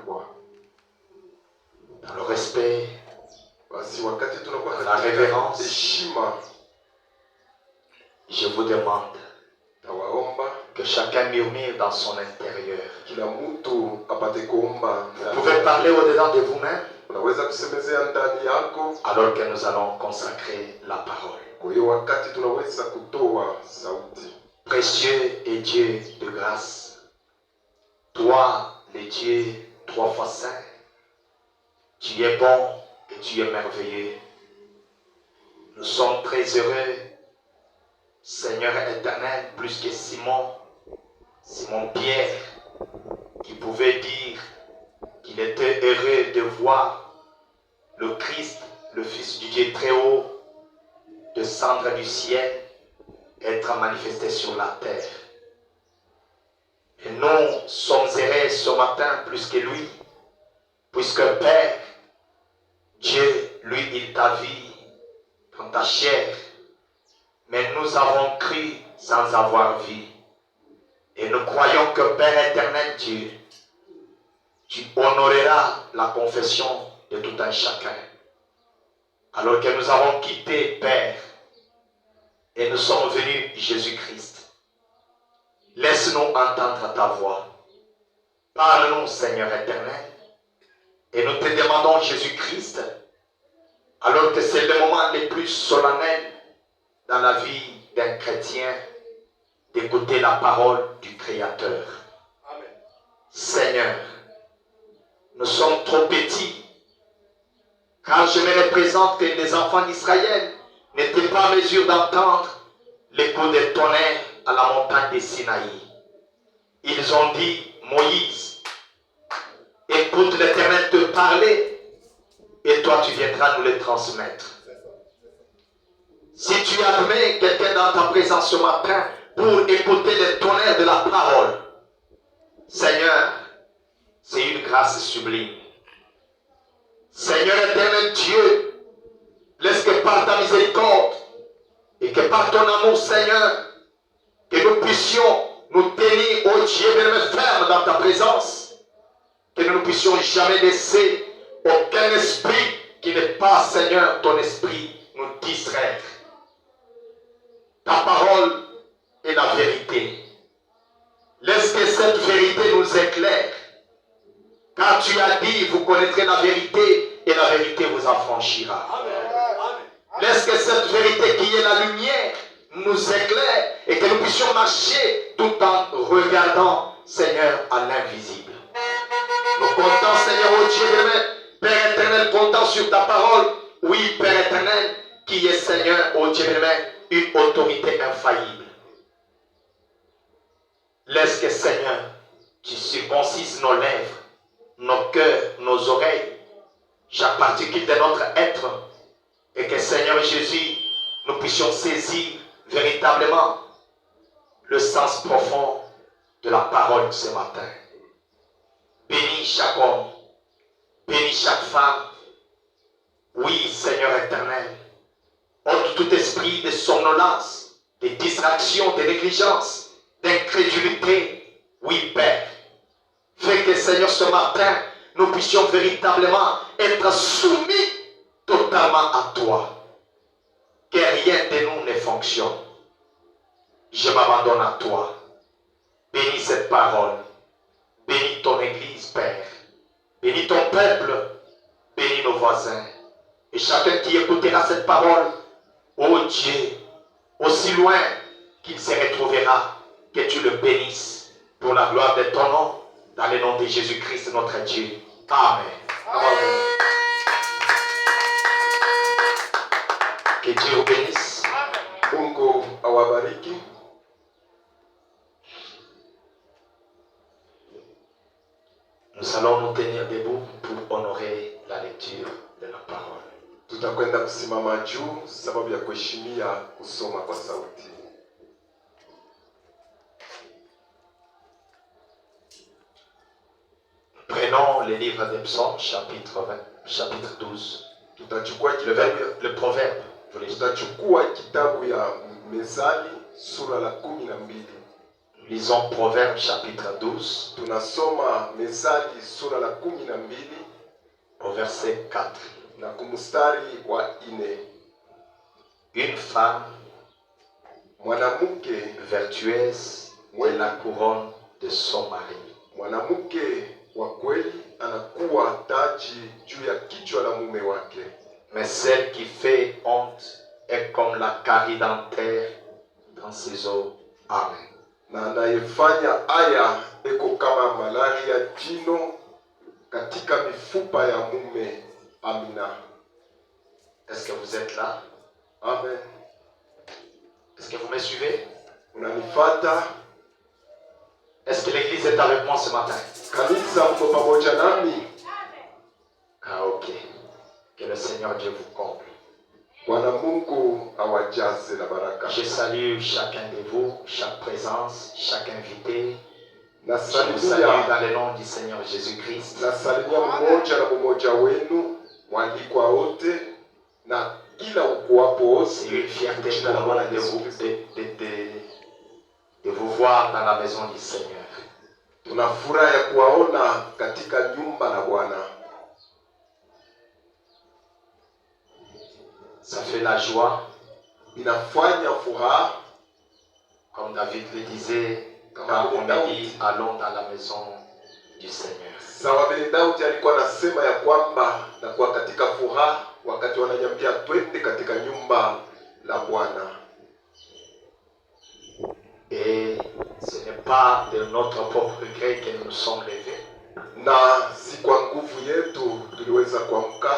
Dans le respect, la révérence, je vous demande que chacun murmure dans son intérieur. Vous pouvez parler au-dedans de vous-même alors que nous allons consacrer la parole. Précieux et Dieu de grâce, toi, le Dieu 3 fois saint, tu es bon et tu es merveilleux. Nous sommes très heureux, Seigneur éternel, plus que Simon Pierre, qui pouvait dire qu'il était heureux de voir le Christ, le Fils du Dieu très haut, descendre du ciel, être manifesté sur la terre. Et nous sommes heureux ce matin plus que lui, puisque Père, Dieu, lui, il t'a vu dans ta chair, mais nous avons cru sans avoir vu. Et nous croyons que Père éternel Dieu, tu honoreras la confession de tout un chacun. Alors que nous avons quitté Père et nous sommes venus Jésus-Christ, laisse-nous entendre ta voix. Parle-nous, Seigneur éternel, et nous te demandons, Jésus-Christ, alors que c'est le moment le plus solennel dans la vie d'un chrétien, d'écouter la parole du Créateur. Amen. Seigneur, nous sommes trop petits, car je me représente que les enfants d'Israël n'étaient pas en mesure d'entendre les coups de tonnerre à la montagne de Sinaï. Ils ont dit, Moïse, écoute l'Éternel te parler, et toi tu viendras nous les transmettre. Si tu admets quelqu'un dans ta présence ce matin pour écouter le tonnerre de la parole, Seigneur, c'est une grâce sublime. Seigneur éternel Dieu, laisse que par ta miséricorde et que par ton amour, Seigneur, que nous puissions nous tenir, oh Dieu, ferme dans ta présence, que nous ne puissions jamais laisser aucun esprit qui n'est pas, Seigneur, ton esprit, nous distraire. Ta parole est la vérité. Laisse que cette vérité nous éclaire. Car tu as dit, vous connaîtrez la vérité et la vérité vous affranchira. Amen. Laisse que cette vérité qui est la lumière nous éclaire et que nous puissions marcher tout en regardant, Seigneur, à l'invisible. Nous comptons, Seigneur, oh Dieu de même, Père éternel, comptons sur ta parole. Oui, Père éternel, qui est, Seigneur, oh Dieu de même, une autorité infaillible. Laisse que, Seigneur, tu circoncises nos lèvres, nos cœurs, nos oreilles, chaque particule de notre être, et que, Seigneur Jésus, nous puissions saisir véritablement le sens profond de la parole ce matin. Bénis chaque homme, bénis chaque femme. Oui, Seigneur éternel, ôte tout esprit de somnolence, de distraction, de négligence, d'incrédulité. Oui, Père, fais que, Seigneur, ce matin, nous puissions véritablement être soumis totalement à toi. Que rien de nous ne fonctionne. Je m'abandonne à toi. Bénis cette parole. Bénis ton Église, Père. Bénis ton peuple. Bénis nos voisins. Et chacun qui écoutera cette parole, ô Dieu, aussi loin qu'il se retrouvera, que tu le bénisses pour la gloire de ton nom, dans le nom de Jésus-Christ, notre Dieu. Amen. Amen. Que Dieu vous bénisse. Mungu awabariki. Nous allons nous tenir debout pour honorer la lecture de la parole. Tutakwenda kusimama juu sababu ya kuheshimia kusoma kwa sauti. Prenons le livre des Psaumes, chapitre 12. Le proverbe. Tutachukua kitabu ya Mezali sura la 12. Lisons Proverbes chapitre 12, Tunasoma Mezali sura la 12 au verset 4. na kumstari wa 4. Une femme Mwanamke vertueuse est la couronne de son mari. Mwanamke wa kweli anakuwa taji juu ya kichwa la mume wake. Mais celle qui fait honte est comme la carie dentaire dans ses os. Amen. Na anayefanya aya eko kama malaria jino katika mifupa ya mume. Amina. Est-ce que vous êtes là? Amen. Est-ce que vous me suivez? Unanifata? Est-ce que l'église est avec moi ce matin? Kanisa mko pamoja nami? Ah, ok. Que le Seigneur Dieu vous comble. Bwana Mungu awajaze na baraka. Je salue chacun de vous, chaque présence, chaque invité. Je vous salue Nasalimia dans le nom du Seigneur Jésus-Christ. mmoja na mmoja wenu, waalikwa wote na kila ukuwapo wote. C'est une fierté pour moi de vous voir dans la maison du Seigneur. Tuna furaha ya kuwaona katika nyumba la Bwana. Ça fait la joie, Inafanya furaha, comme David le disait, quand on dit allons dans la maison du Seigneur. sawa vile Daudi alikuwa anasema ya kwamba na kuwa katika furaha wakati wananyambia twende katika nyumba la Bwana. Et ce n'est pas de notre propre gré que nous sommes levés. Na si kwa nguvu yetu tuliweza kuamka.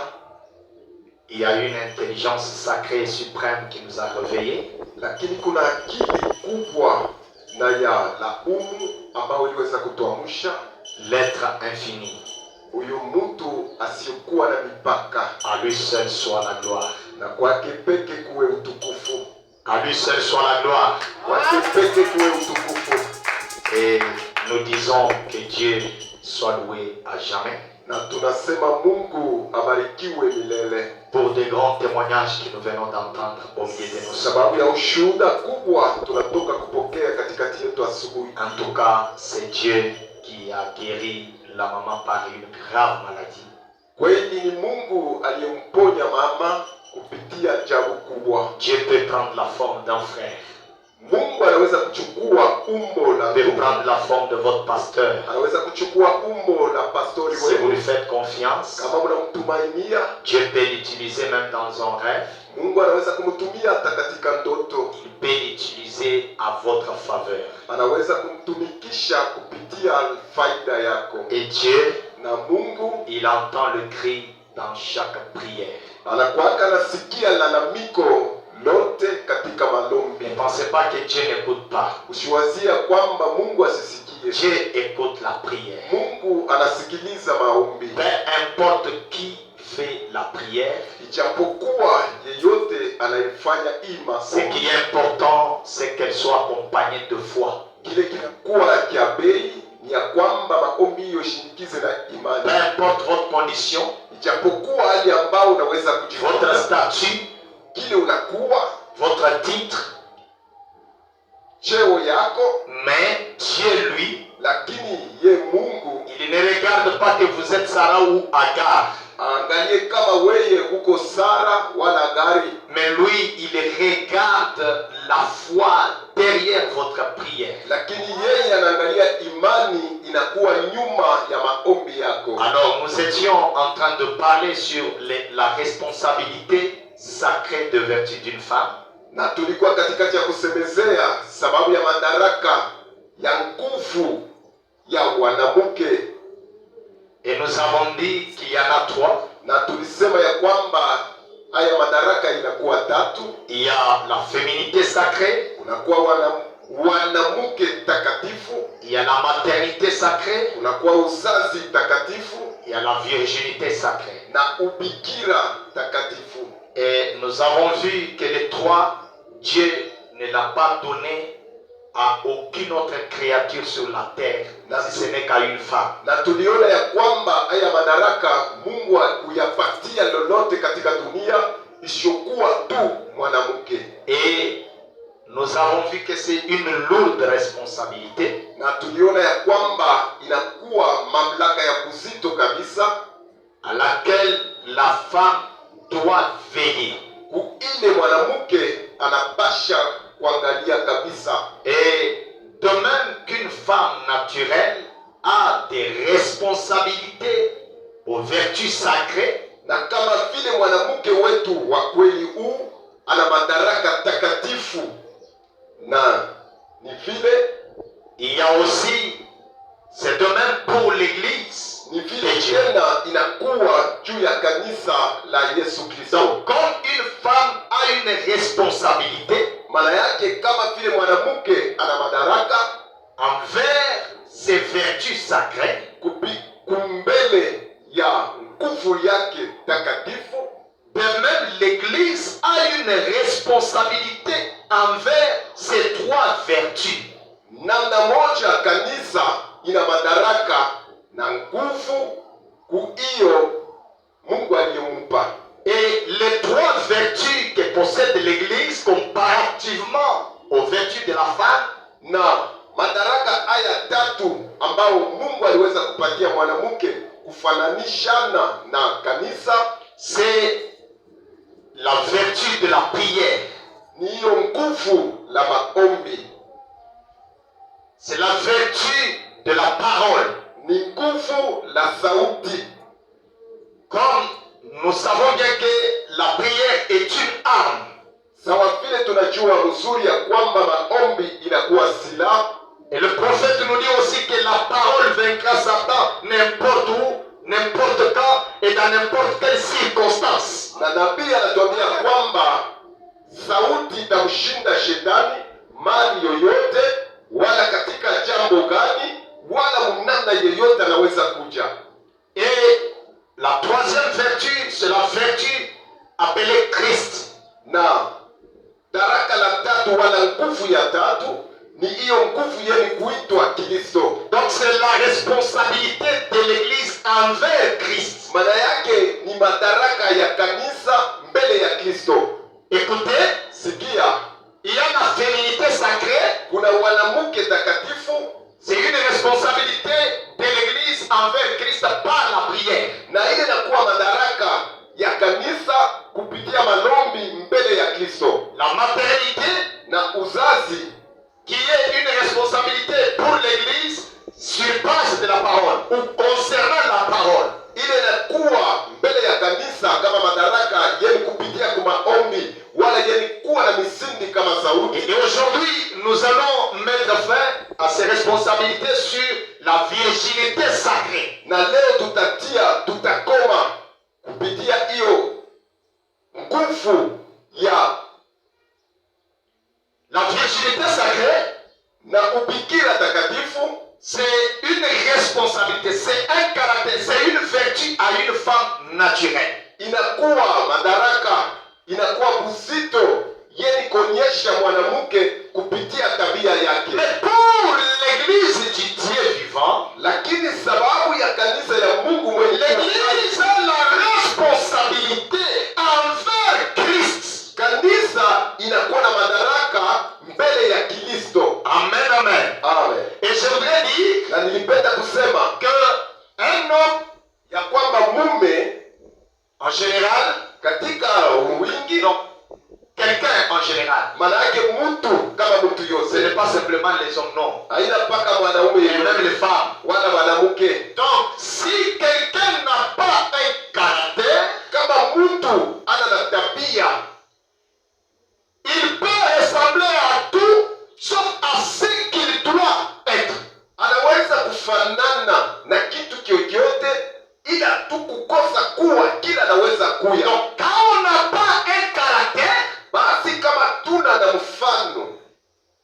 Il y a une intelligence sacrée et suprême qui nous a réveillés. Lakini kuna akili kubwa na ya laumu ambao iliweza kutuamsha. L'être infini. Huyu mtu asiyokuwa na mipaka. À lui seul soit la gloire. Na kwake peke kuwe utukufu. À lui seul soit la gloire. Kwake peke kuwe utukufu. Et nous disons que Dieu soit loué à jamais. Na tunasema Mungu abarikiwe milele. Pour des grands témoignages que nous venons d'entendre au milieu de nous. Sababu ya ushuhuda kubwa tunatoka kupokea katikati yetu asubuhi. En tout cas, c'est Dieu qui a guéri la maman par une grave maladie. Kweli ni Mungu aliyemponya mama kupitia jambo kubwa. Dieu peut prendre la forme d'un frère. Mungu anaweza kuchukua umbo la Peut prendre la forme de votre pasteur. anaweza kuchukua umbo la pastori Si vous lui wenu. faites confiance, Kama mnamtumainia, Dieu peut l'utiliser même dans un rêve. Mungu anaweza kumtumia hata katika ndoto. Il peut l'utiliser à votre faveur. Anaweza kumtumikisha kupitia faida yako. Et Dieu, Na Mungu il entend le cri dans chaque prière. anakuwa anasikia lalamiko lote katika malombi. Ne pensez pas que Dieu n'écoute pas. Usiwazia kwamba Mungu asisikie. Dieu écoute la prière. Mungu anasikiliza maombi. Peu importe qui fait la prière, Ijapokuwa yeyote anayefanya ce qui est important, c'est qu'elle soit accompagnée de foi. kile kinakuwa kia bei ni ya kwamba maombi hiyo shinikize na Peu imani. importe votre condition, Ijapokuwa hali ambao unaweza votre kujifunza statut, kile unakuwa votre titre, cheo yako, mais Dieu, lui, lakini ye Mungu il ne regarde pas que vous êtes Sarah ou Agar, angalie kama weye uko Sara wala Gari, mais lui, il regarde la foi derrière votre prière. lakini yeye anaangalia imani inakuwa nyuma ya maombi yako. Alors, nous étions en train de parler sur la responsabilité sacrée de vertu d'une femme. Na tulikuwa katikati ya kusemezea sababu ya madaraka ya nguvu ya wanamke. Et nous avons dit qu'il y en a 3. Na tulisema ya kwamba haya madaraka inakuwa 3. Il y a la féminité sacrée. Kunakuwa wanamke takatifu. Il y a la maternité sacrée. Kunakuwa uzazi takatifu. Il y a la virginité sacrée. Na ubikira takatifu. Et nous avons vu que les 3, Dieu ne l'a pas donné à aucune autre créature sur la terre, si ce n'est qu'à une femme. Na tuliona ya kwamba haya madaraka Mungu hakuyapatia lolote katika dunia isiyokuwa tu mwanamke. Et nous nous avons vu que c'est une lourde responsabilité. Na tuliona ya kwamba inakuwa mamlaka ya kuzito kabisa À laquelle la femme doit veiller. Kuile mwanamke anapasha kuangalia kabisa. Et de même qu'une femme naturelle a des responsabilités aux vertus sacrées, na kama vile mwanamke wetu wa kweli huu ana madaraka takatifu, na ni vile il y a aussi, c'est de même pour l'église. Ni vile tena inakuwa juu ya kanisa la Yesu Kristo. Donc comme une femme a une responsabilité, maana yake kama vile mwanamke ana madaraka envers ses vertus sacrées, kumbele ya nguvu yake takatifu, de même l'église a une responsabilité envers ses trois vertus. Namna moja kanisa ina madaraka na nguvu kuiyo Mungu aliyompa. Et les trois vertus que possède l'église comparativement aux vertus de la femme, na madaraka haya tatu ambao Mungu aliweza kupatia mwanamke kufananishana na kanisa, c'est la vertu de la prière. Ni hiyo nguvu la maombi. C'est la vertu de la parole. Ni nguvu la sauti. Comme nous savons bien que la prière est une arme. Sawa vile tunajua mzuri ya kwamba maombi inakuwa silaha. Et le prophète nous dit aussi que la parole vaincra Satan n'importe où, n'importe quand et dans n'importe quelle circonstance. Na nabii anatuambia kwamba sauti itamshinda shetani mali yoyote, wala katika jambo gani, wala mnamna yeyote anaweza kuja. Et la troisième vertu, c'est la vertu appelée Christ. Na daraka la tatu wala nguvu ya tatu ni hiyo nguvu yenye kuitwa Kristo. Donc c'est la responsabilité de l'église envers Christ. Maana yake ni madaraka ya kanisa mbele ya Kristo. Écoutez, sikia, il y a la féminité sacrée. Kuna mwanamke takatifu. C'est une responsabilité de l'église envers Christ par la prière. Na ile inakuwa madaraka ya kanisa kupitia malombi mbele ya Kristo. La maternité, na uzazi, qui est une responsabilité pour l'église sur base de la parole ou concernant la parole. Ile inakuwa mbele ya kanisa kama madaraka yenye kupitia kwa maombi wala yenye kuwa na misingi kama sauti. Et aujourd'hui, nous allons mettre fin à ces responsabilités sur la virginité sacrée. Na leo tutakoma kupitia hiyo nguvu ya la virginité sacrée. Na ubikira takatifu, c'est une responsabilité, c'est un caractère, c'est une vertu à une femme naturelle. Inakuwa madaraka, inakuwa buzito yeni kuonyesha mwanamke kupitia tabia yake. Mais pour l'église du Dieu vivant, lakini sababu ya kanisa ya Mungu mwenye, l'église a la responsabilité envers Christ. Kanisa inakuwa na madaraka mbele ya Kristo. Amen, amen. Amen. Et je voudrais dire, na nilipenda kusema que un homme, ya kwamba mume en général, katika wingi, donc quelqu'un en général, maana yake mtu kama mtu ce yote, n'est pas simplement les hommes, non, haina mpaka mwanaume et même les femmes. wala mwanamke. Donc si quelqu'un n'a pas un caractère, kama mtu ana na tabia, il peut ressembler à tout sauf à ce qu'il doit être. Anaweza kufanana na kitu kyokyote ila tu kukosa kuwa kila anaweza kuya. Donc quand on n'a pas un caractère, basi kama tuna na mfano,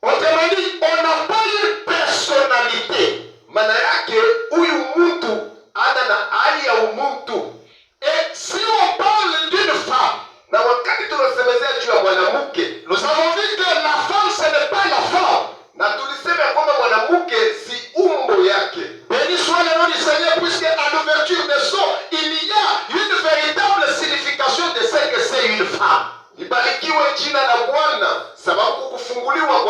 autrement dit, on n'a pas une personnalité. maana yake huyu mtu ana na hali ya umuntu. Et si on parle d'une femme, na wakati tunasemezea juu ya mwanamke, nous avons vu que la femme ce n'est pas la forme. na tulisema kwamba mwanamke si umbo yake. Béni soit le nom du Seigneur, puisque à l'ouverture des sceaux, il y a une véritable signification de ce que c'est une femme. Ibarikiwe jina la Bwana, sababu kufunguliwa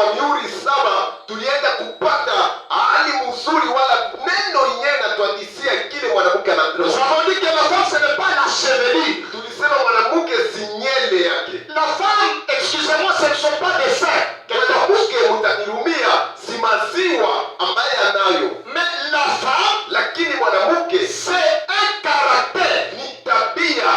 mwanamke c'est un caractère. ni tabia,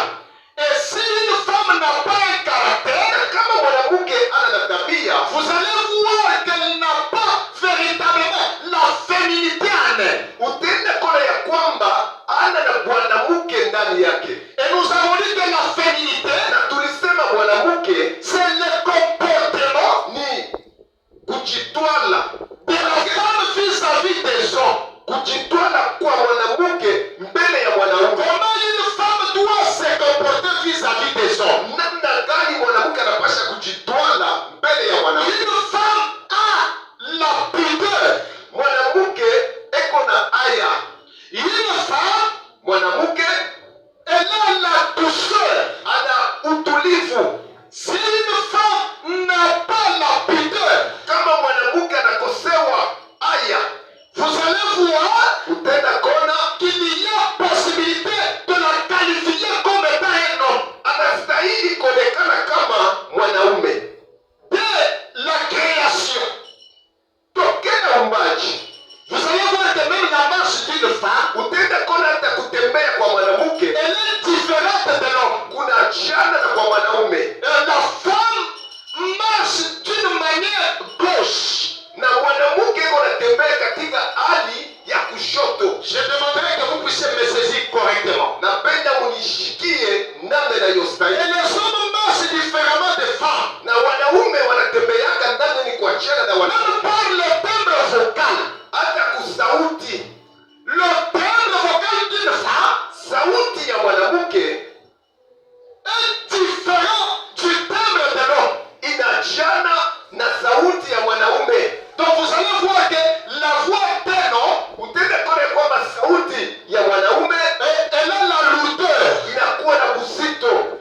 Et si une femme n'a pas un caractère, na kama mwanamke ana na tabia, vous allez voir qu'elle n'a pas véritablement la féminité en elle. utaenda kona ya kwamba ana na mwanamke ndani yake. Et nous avons dit que la féminité, Na tulisema mwanamke c'est le comportement ni kujitwala, de la femme vis-à-vis des hommes. kujitwala kwa mwanamke mbele ya mwanaume. Comment une femme doit se comporter vis-à-vis des hommes? Namna gani mwanamke anapasha kujitwala mbele ya mwanamke? Une femme a la pudeur. Mwanamke eko na aya, Une femme, mwanamke elle a la douceur. ana utulivu. Si une femme n'a pas la pudeur, Kama mwanamke anakosewa aya, vous allez voir utaenda kona qu'il y a possibilité de la qualifier comme étant un homme. anastahili kuonekana kama mwanaume. Dès la création, Tokea umbaji, vous allez voir que même la marche d'une femme, utaenda kona hata kutembea kwa mwanamke elle est différente de l'homme. kuna chana na kwa mwanaume. Et la femme marche d'une manière gauche. Na mwanamke iko natembea katika hali ya kushoto. Je demanderai que vous puissiez me saisir correctement. Napenda munishikie namna Et inayostahili. les hommes marchent différemment des femmes. Na wanaume wanatembeaka namna ni kuachana na Même wanawake, par le timbre vocal. hata kusauti. Le timbre vocal d'une femme Sauti ya mwanamke est différent du timbre de l'homme. inachana na sauti ya mwanaume. Donc vous allez voir que la voix d'un homme, Utende kone kwamba sauti ya mwanaume elle a la lourdeur. inakuwa na uzito.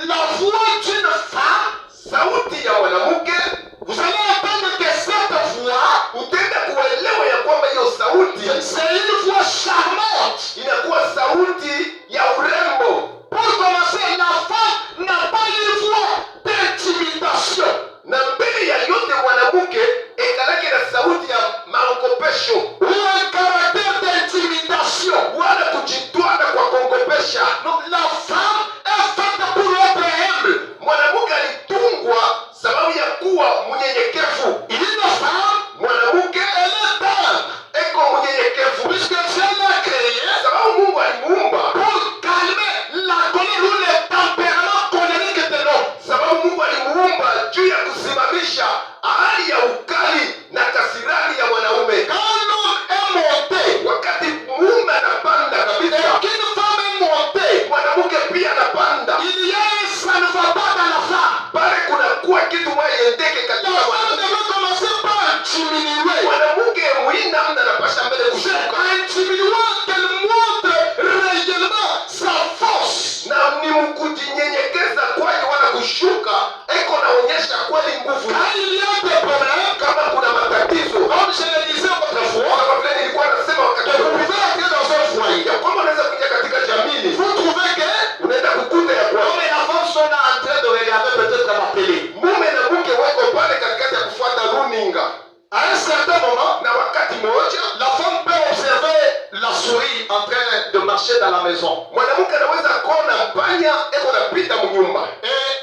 La voix d'une femme, Sauti ya mwanamke vous allez entendre que cette voix, utende kuelewa ya kwamba hiyo sauti c'est une voix charmante. inakuwa sauti ya urembo. Pour commencer, la femme n'a pas une voix d'intimidation. Na mbele ya yote mwanamke ekalake na sauti ya maongopesho Ou un caractère d'intimidation. wala kujitwala kwa kuongopesha. Donc la femme est faite pour être humble. Mwanamke alitungwa sababu ya kuwa mnyenyekevu. Une femme, Mwanamke elle est humble. eko mnyenyekevu Puisque Dieu l'a créée sababu Mungu alimuumba, pour calmer la colère ou le tempérament colérique de l'homme. sababu Mungu alimuumba juu ya kusimamisha hali ya ukali na kasirani ya mwanaume. Quand l'homme est monté, Wakati mume anapanda et kabisa, qu'une femme est montée, mwanamke pia anapanda. il y a un ça ne va pas dans la femme. Pale kunakuwa kitu mwaiendeke La katika femme mwanamke. devait commencer par diminuer. Mwanamke muina mna anapasha mbele C'est kushuka, en diminuant qu'elle montre réellement sa force. na ni mkujinyenyekeza kwake wala kushuka, eko naonyesha kweli nguvu. Quand il y a des problèmes, Kama kuna matatizo, comme je le disais autrefois, kama vile nilikuwa nasema wakati que vous pouvez entrer dans un foyer. ya kwamba unaweza kuingia katika jamii, Vous trouvez que unaenda kukuta ya l'homme kwamba et la femme sont là en train de regarder peut-être la télé. mume na mke wako pale katikati ya kufuata runinga, À un certain moment, na wakati mmoja la femme peut observer la souris en train de marcher dans la maison. mwanamke anaweza kuona mpanya eko napita mnyumba, Et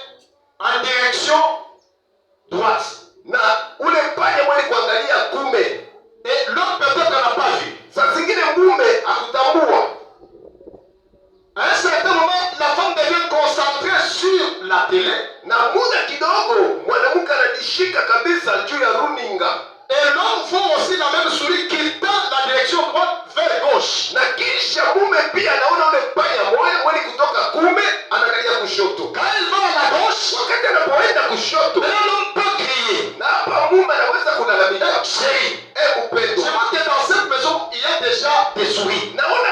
en direction droite. na ule mpanya mwali kuangalia kume. Et l'homme peut-être n'a pas vu. Saa zingine mume akutambua, À un certain moment, la femme devient concentrée sur la télé. na muda kidogo mwanamke anajishika kabisa juu ya runinga, Et l'homme voit aussi la même souris qui tend la direction droite vers gauche. na kisha mume pia anaona ule mpanya moya mwali kutoka kume anaangalia kushoto. Quand il va à la gauche, Wakati anapoenda kushoto, maintenant l'homme peut crier. na hapa mume anaweza kulalamika, Chérie, upendo, je vois que dans cette maison, il y a déjà des souris. naona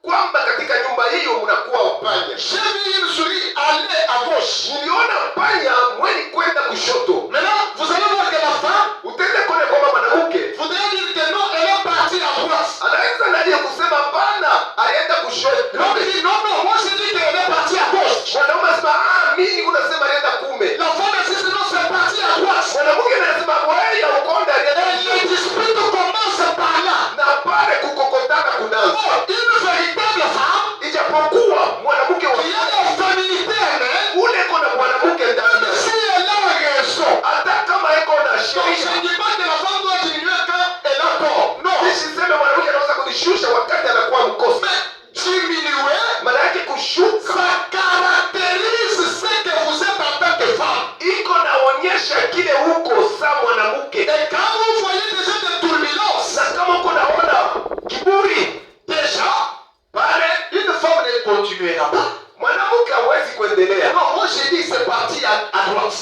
kwamba katika nyumba hiyo mnakuwa upanya. J'ai vu une souris aller à gauche. Niliona panya mwali kwenda kushoto. Maintenant, vous allez voir que la femme Utende kone kwamba mwanamke voudrait dire que non, elle est partie à droite. anaweza naye kusema pana, alienda kushoto. L'homme dit non, non, moi je dis qu'elle est partie à gauche. Mwanaume anasema mimi unasema alienda kume. La femme dit non, c'est parti à droite. Mwanamke anasema wewe ya ukonda alienda Et les kushoto. disputes commencent par là. Na pale kukokotana continuera pas. Mwanamke hawezi kuendelea. Non, moi j'ai dit c'est parti à droite.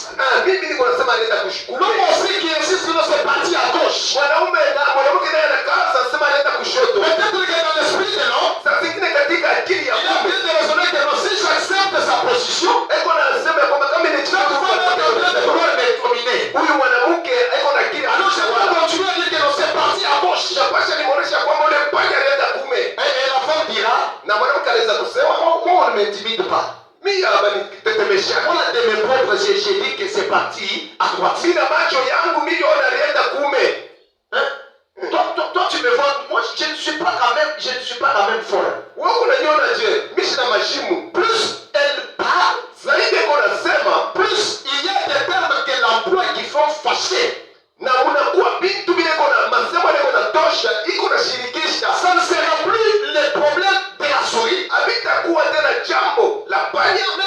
Mimi niko nasema anaenda kushukuru. L'homme aussi qui insiste que c'est parti à gauche. Mwanamke naye anakaa sasa anaenda kushoto. Peut-être que dans l'esprit de l'homme, Sasa zingine katika akili ya il a bien de raisonner que non, si j'accepte sa position, eko nasema kwamba kama je vais pouvoir être en train de vouloir me dominer. huyu mwanamke eko na akili. Alors je vais continuer à dire que non, c'est parti à gauche. Napasha nimuonesha kwamba ule mpanya anaenda kume. Et la femme dira, Na mwanamke anaweza kusema moi on ne m'intimide pas. mimi hapa nitetemesha. Moi de mes propres yeux, j'ai dit que c'est parti à droite. Sina macho yangu miliona alienda kume. Hein? Toi, tu me vois, moi je ne suis pas quand même folle. Wewe unaniona je? Mimi sina mashimu. Plus elle parle, Zaidi eko nasema plus il y a des termes que l'emploi qui font fâcher. na unakuwa vitu vile iko na masemo iko na tosha, iko na shirikisha. Ça ne sera plus le problème de la souris. Habitakuwa tena jambo la panya, Mais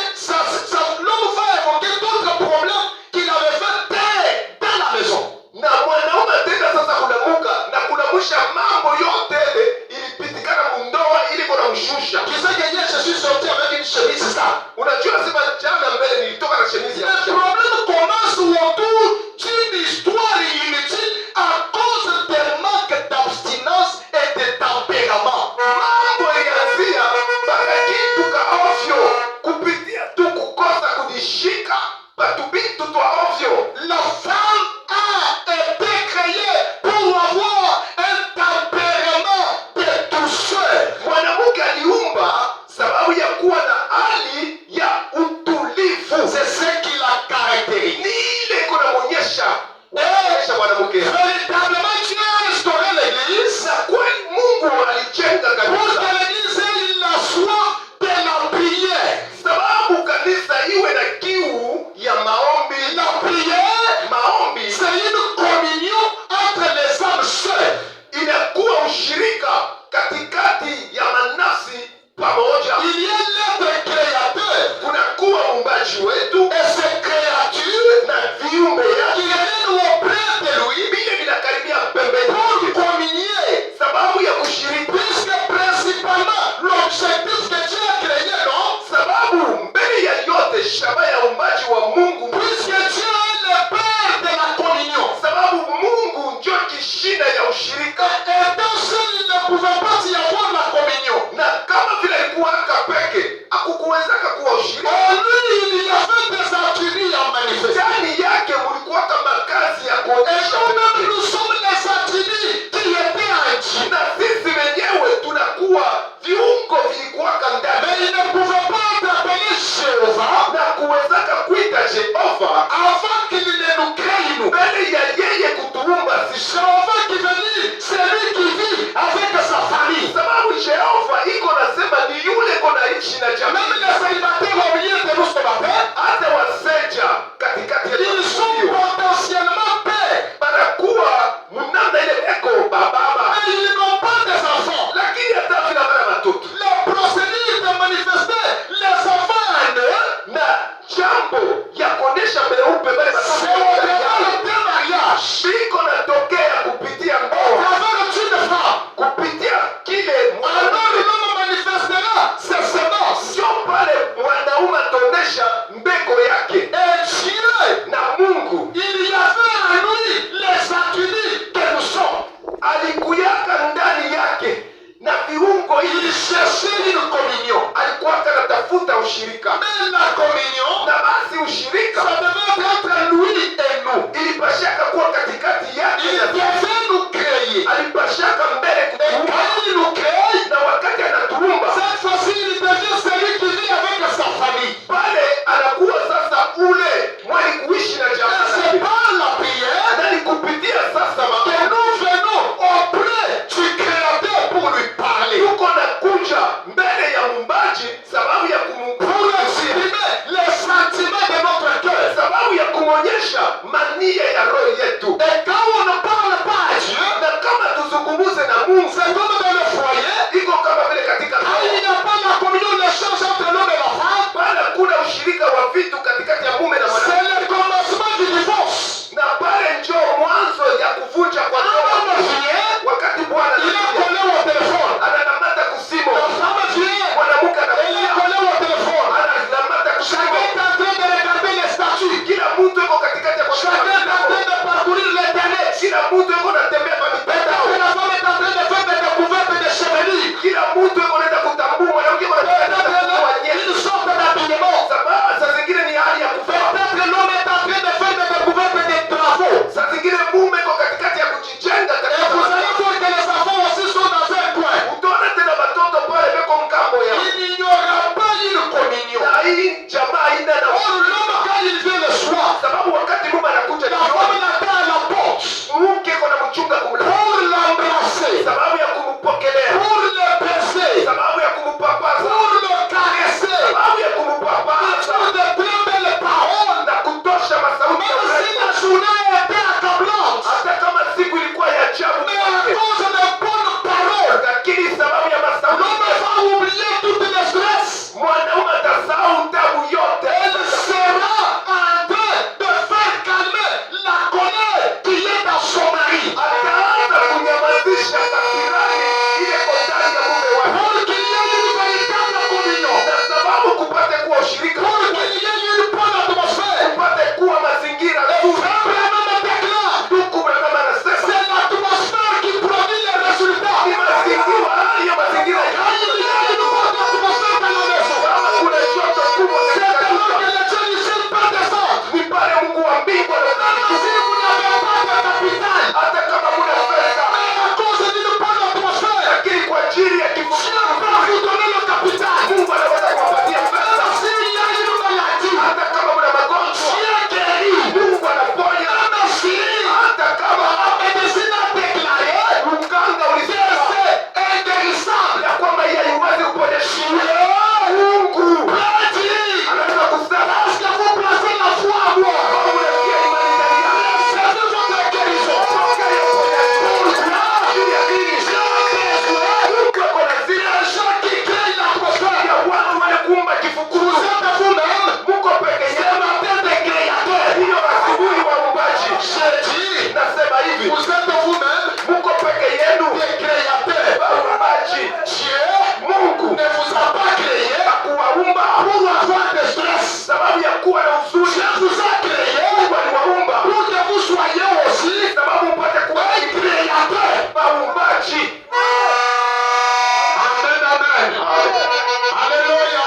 l'homme va évoquer d'autres problèmes qu'il avait fait taire dans la maison. na mwanaume tena sasa kunamuka na kunamusha mambo yote ile ilipitikana mundoa ili kuna mshusha. Tu sais que hier je suis sorti avec une chemise, c'est ça. Unajua sema jana mbele nilitoka na shemizi ya Le problème commence autour d'une histoire inutile à cause des manques d'abstinence et de tempérament. mambo ilianzia mpaka kitu ka ovyo kupitia tu kukosa kujishika batu bitu twa ovyo. La femme a été créée pour avoir un tempérament de douceur. Mwanamke aliumba sababu ya kuwa na hali ya utulivu. C'est ce qui la caractérise. Ni ile kunamwonyesha mwanamke. Véritablement, Dieu a instauré l'église Na kweli Mungu alijenga pour kanisa que l'église ait la soif de la prière. sababu kanisa iwe na kiu ya maombi. La prière, Maombi c'est une communion entre les âmes sœurs. inakuwa ushirika katikati ya manafsi pamoja. Il y a l'être créateur Kunakuwa muumbaji wetu et ces créatures na viumbe qui yake viennent auprès de lui vile vinakaribia pembeni pour yake communier. sababu ya kushiriki, Puisque principalement l'objectif que Dieu a créé, non? sababu mbele ya yote shaba ya uumbaji wa Mungu, Puisque Dieu est le Père de la communion. sababu Mungu ndio kishina ya ushirika. Et dans seul, il ne pouvait pas y avoir la communion. Na kama vile alikuwa peke hakukuwezaka kuwa ushirika. En lui, il y avait des attributs à manifester. Ndani yake mulikuwa kama kazi ya Et kuonyesha nous-mêmes, pekee. nous sommes les attributs qui étaient en Dieu. Na sisi wenyewe tunakuwa viungo vilikuwaka ndani Mais il ne pouvait pas être appelé Jéhovah na kuwezaka kuita Jehova avant qu'il ne nous crée nous. mbele ya yeye kutuumba sisi, Jéhovah qui veut dire celui qui vit avec sa famille. sababu Jehova iko nasema ni yule kona ishi na Même jamii. les célibataires au milieu de nous ce matin, Hata waseja katikati ya ils sont hiyo potentiellement pères, banakuwa mnamna ile eko bababa, mais ils n'ont pas des enfants. lakini hata vile bana watoto La procédure de manifester les enfants en eux, na jambo ya kuonesha meupe bale c'est au travers d'un mariage, biko natokea kupitia au ndoa, travers d'une femme. kupitia kile Alors mwanaume, l'homme manifestera ses semences. sio pale mwanaume ataonesha mbeko yake. Et Dieu, Na Mungu il y avait en lui les attributs que nous sommes. alikuyaka ndani yake na viungo, Il ili cherchait une communion. alikuwa anatafuta ushirika, Mais la communion, na basi ushirika ça devait être entre lui et nous. ilipashaka kuwa katikati Il yake na devait nous créer. alipashaka mbele Et kutuumba, quand il nous crée, na wakati anatuumba cette fois-ci, il devient celui qui vit avec sa famille. pale anakuwa sasa ule mwali kuishi na Et jamaa c'est zake. par la prière Na ni kupitia sasa que nous venons auprès du Créateur pour lui parler. tuko na kuja mbele ya muumbaji sababu ya Pour exprimer les sentiments de notre cœur. sababu ya kumwonyesha mania ya roho yetu. Et quand on ne parle pas à Amen. Alléluia.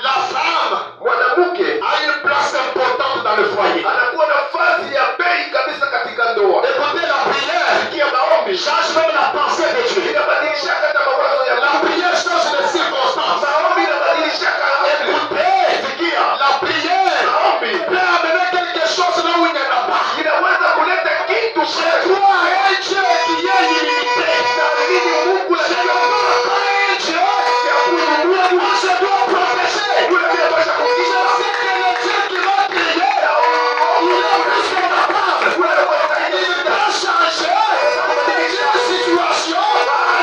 La femme, mwanamke, a une place importante dans le foyer. Anakuwa nafasi ya bei kabisa katika ndoa. Écoutez la prière qui est maombi. Change même la pensée de Dieu. Inabadilisha hata mawazo ya la prière change les circonstances. Maombi inabadilisha hali. Écoutez, sikia, la prière, maombi peut amener quelque chose là où il n'y en a pas. Inaweza kuleta kitu chez toi et Dieu qui est illimité. Na nini Mungu la Dieu? Dieu qui a pour nous, je dois protéger. Nous le devons kutisha. C'est que le Dieu qui va prier, il est plus que capable. Il va changer la situation.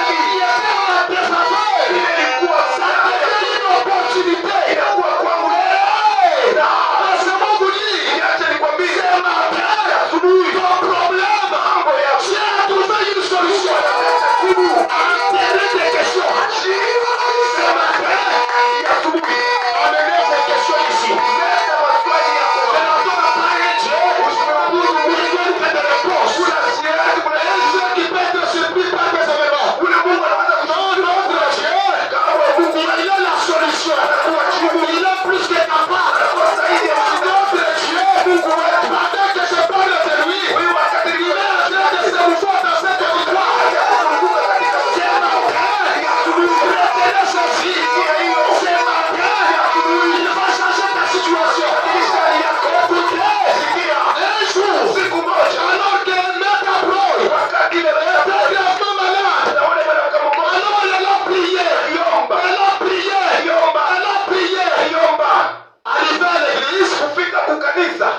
Il est dans la défaveur. Ça devient une opportunité. Laissez-moi vous dire, c'est ma terre, ton problème. J'ai trouvé une solution. Enterrez tes questions. C'est ma terre. Amenez vos questions ici. Je n'entends pas un Dieu pour nous donner des réponses. Un Dieu qui peut être surpris par des événements. Non, notre Dieu, il a la solution. Il est plus que capable. Notre Dieu, pendant que je parle de lui, il est en train de se mouvoir dans cette territoire. C'est ma terre. Retenez ceci. C'est ma terre. Il va changer ta situation. Écoutez, un jour, alors qu'elle met à broye, était gravement malade. Alors elle a prié. Elle a prié. Elle a prié. Arrivé à l'église, kufika kukanisa,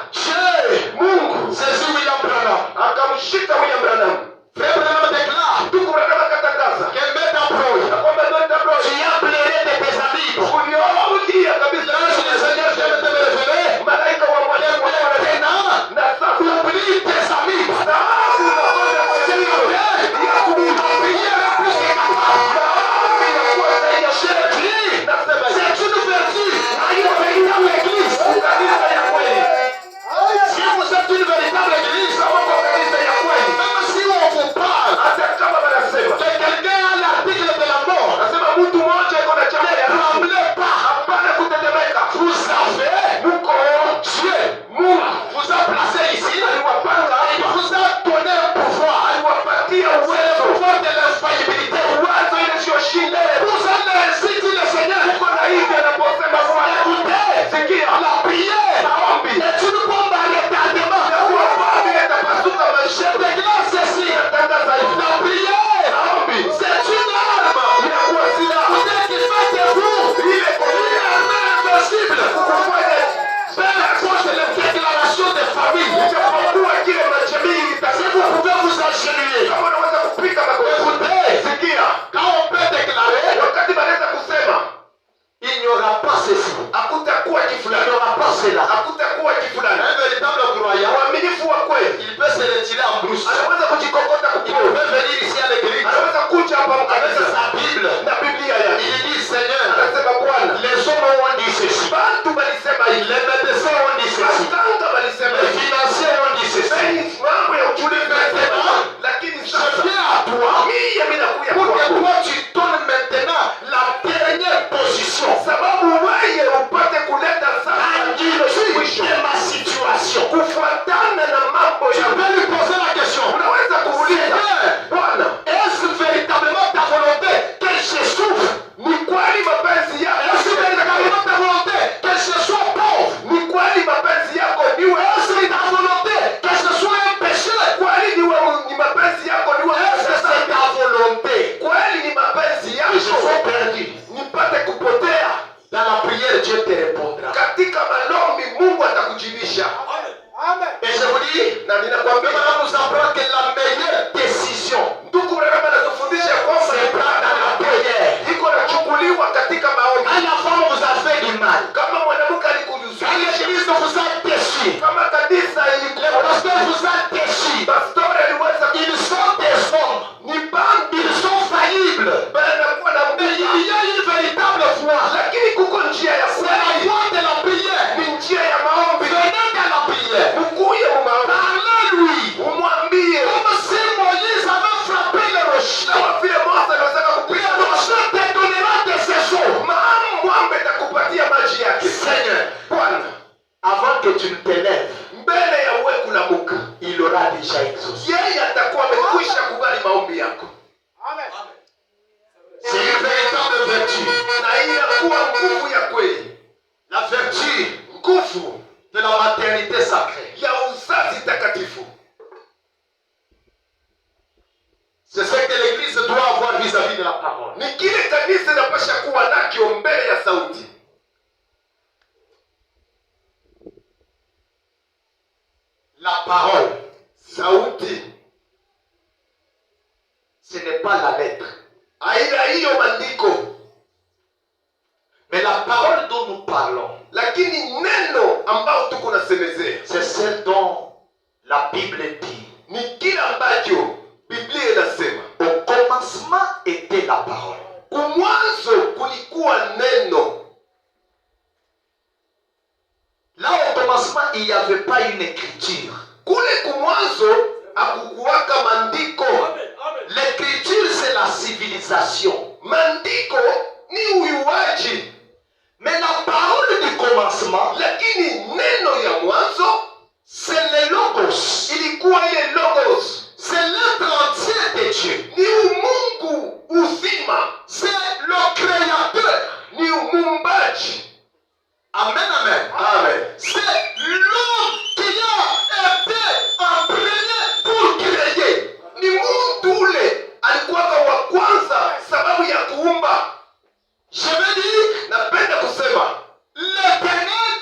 Mungu Jésus William Branham akamshika William Branham. Frère Branham déclare, ndugu Branham akatangaza, qu'elle met à broye, tu as pleuré de tes amis. Uliolia kabisa, le Seigneur vient de me révéler, malaika wa Bwana maintenant, na sasa oublie tes amis. C'est la prière est plus que capable. C'est une vertu. Véritable église. Si vous êtes une véritable église, même si on vous parle que quelqu'un a l'article de la mort, ne tremblez pas. Vous savez, Dieu vous a placé ici, il vous a donné un pouvoir. C'est le pouvoir de l'infaillibilité. Vous allez ainsi dire le Seigneur. Écoutez, la prière est une bombe à retardement. Je déclare ceci. La prière, c'est une arme. Écoutez, qui fait de vous une arme invincible. Peu importe les déclarations de famille. Si vous pouvez vous agenouiller. Écoutez, quand on peut déclarer, il n'y aura pas ceci. Il n'y aura pas cela. Un véritable croyant, il peut se retirer en brousse. Il peut venir ici à l'église avec sa Bible. Il dit, Seigneur, les hommes ont dit ceci. Les médecins ont dit ceci. Les financiers ont dit ceci. Maintenant, je viens à toi pour que toi tu donnes maintenant la dernière position. De ma situation. Tu peux lui poser la question. Seigneur, est-ce véritablement ta volonté que je souffre? Est-ce véritablement ta volonté que je sois pauvre? Est-ce ta volonté que je sois un pécheur? Est-ce que c'est ta volonté que je sois perdu? Dans la prière, Dieu te répondra. Et je vous dis, maintenant nous apprend que la meilleure décision, c'est prendre dans la prière. Quand la femme vous a fait du mal, quand l'église vous a déçu, le pasteur vous a déçu, ils sont des hommes, ils sont faillibles, mais il y a une véritable foi. C'est la foi de la prière. Venez dans la prière. Parlez-lui. sauti. La parole, Sauti ce n'est pas la lettre. haina hiyo maandiko, Mais la parole dont nous parlons, lakini neno ambao tuko nasemezea c'est celle dont la Bible dit. ni kile ambacho Biblia inasema. Au commencement était la parole. Kumwanzo kulikuwa neno. Là, au commencement, il n'y avait pas une écriture. Kule kumwanzo hakukuwaka maandiko. L'écriture, c'est la civilisation. Maandiko ni uyuaji, Mais la parole du commencement, lakini neno ya mwanzo c'est le logos. ilikuwa ile logos. C'est l'être entier de Dieu. Ni umungu uzima, C'est le créateur. ni umumbaji. Amen, amen. Amen. C'est l'homme qui a été entraîné pour créer. Ni Mungu ule alikuwaka wa kwanza sababu ya kuumba. Je veux dire, Napenda kusema l'éternel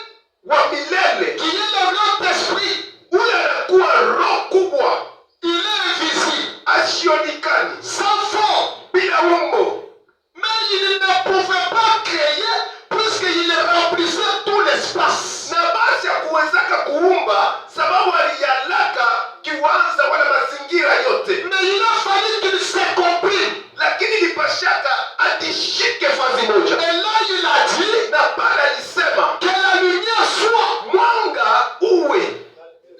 wa milele, qui est le Saint-Esprit, ule anakuwa roho kubwa, il est invisible, asionekani, sans forme. bila umbo, Mais il ne pouvait pas créer puisqu'il remplissait tout l'espace. na basi hakuwezaka kuumba sababu aliyalaka kiwanza wala mazingira yote, Mais il a fallu qu'il se comprenne. lakini lipashaka atishike fazi moja. Et là, il a dit Na pale alisema que la lumière soit. mwanga uwe,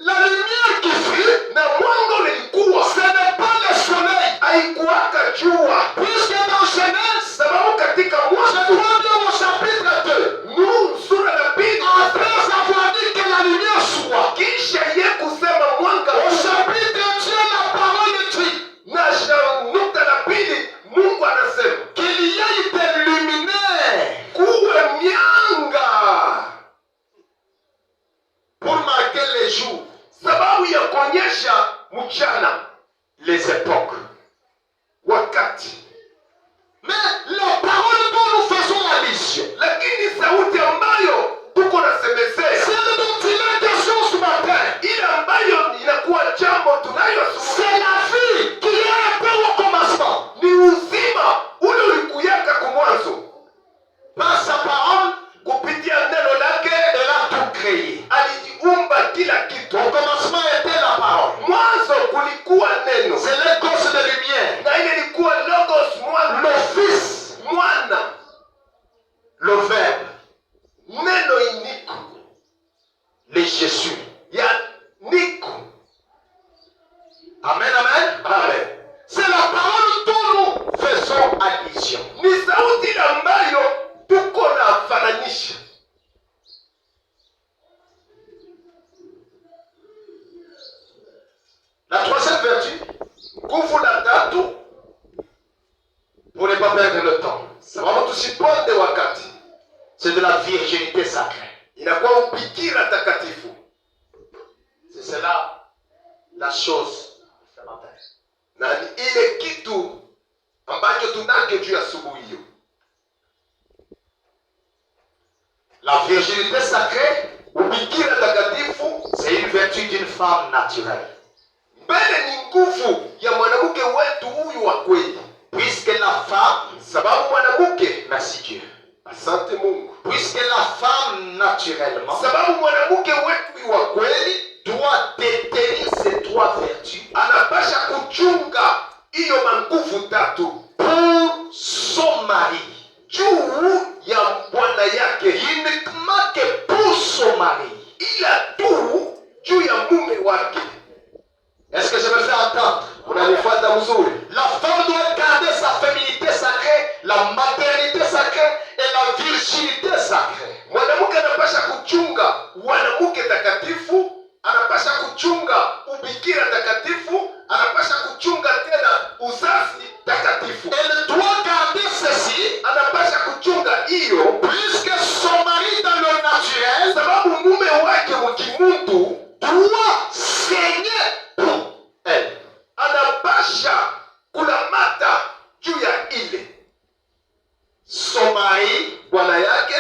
La lumière qui fut, na mwanga ulikuwa, ce n'est pas le soleil. haikuwaka jua, Puisque dans Genèse, sababu katika je mwanzo crois bien au chapitre 2, Nuhu sura ya pili, après avoir dit que la lumière soit, kisha ye kusema mwanga au uwe, chapitre 2, la parole dit na nukta la pili Mungu anasema qu'il y ait des luminaires kuwe mianga pour marquer les jours, sababu ya kuonyesha mchana, les époques. wakati. Mais la parole dont nous faisons allusion, Lakini sauti ambayo tuko nasemezea, celle dont il est question ce matin, ile ambayo inakuwa jambo c'est tunayosumulia, la vie qui est un peu au commencement. ni uzima ule ulikuyaka kumwanzo. Par sa parole, Kupitia neno lake elle a tout créé. alijiumba kila kitu. Au commencement était la parole. Mwanzo kulikuwa neno, C'est le cause de lumière. na ile ilikuwa logos, Le mwana, Fils, mwana, le Verbe, neno iniko le Jésus. ya niko. Amen, amen. Amen. C'est la parole dont nous faisons allusion. Ni sauti ile ambayo tuko na fananisha. La troisième vertu, Nguvu la tatu, pour ne pas perdre le temps, sababu tusiponde wakati, c'est de la virginité sacrée. inakuwa ubikira takatifu. C'est cela la chose ce matin. Na ni ile kitu ambacho tunacho juu ya asubuhi hiyo. La virginité sacrée, Ubikira takatifu c'est une vertu d'une femme naturelle. mbele ni nguvu ya mwanamke wetu huyu wa kweli, Puisque la femme, sababu mwanamke, merci Dieu, asante Mungu, puisque la femme naturellement sababu mwanamke wetu huyu wa kweli doit détenir ces trois vertus anapasha kuchunga hiyo manguvu tatu pour son mari, juu ya bwana yake, uniquement que pour son mari. ila tu juu ya mume wake. Est-ce que je me fais entendre? Unanifuata mzuri? La femme doit garder sa féminité sacrée, la maternité sacrée et la virginité sacrée. Mwanamke anapasha kuchunga wanamke takatifu, anapasha kuchunga ubikira takatifu, anapasha kuchunga tena uzazi takatifu, Elle doit garder ceci anapasha kuchunga hiyo, puisque son mari dans le naturel sababu mume wake mkimuntu doit saigner pour elle. anapasha kulamata juu ya ile. Son mari bwana yake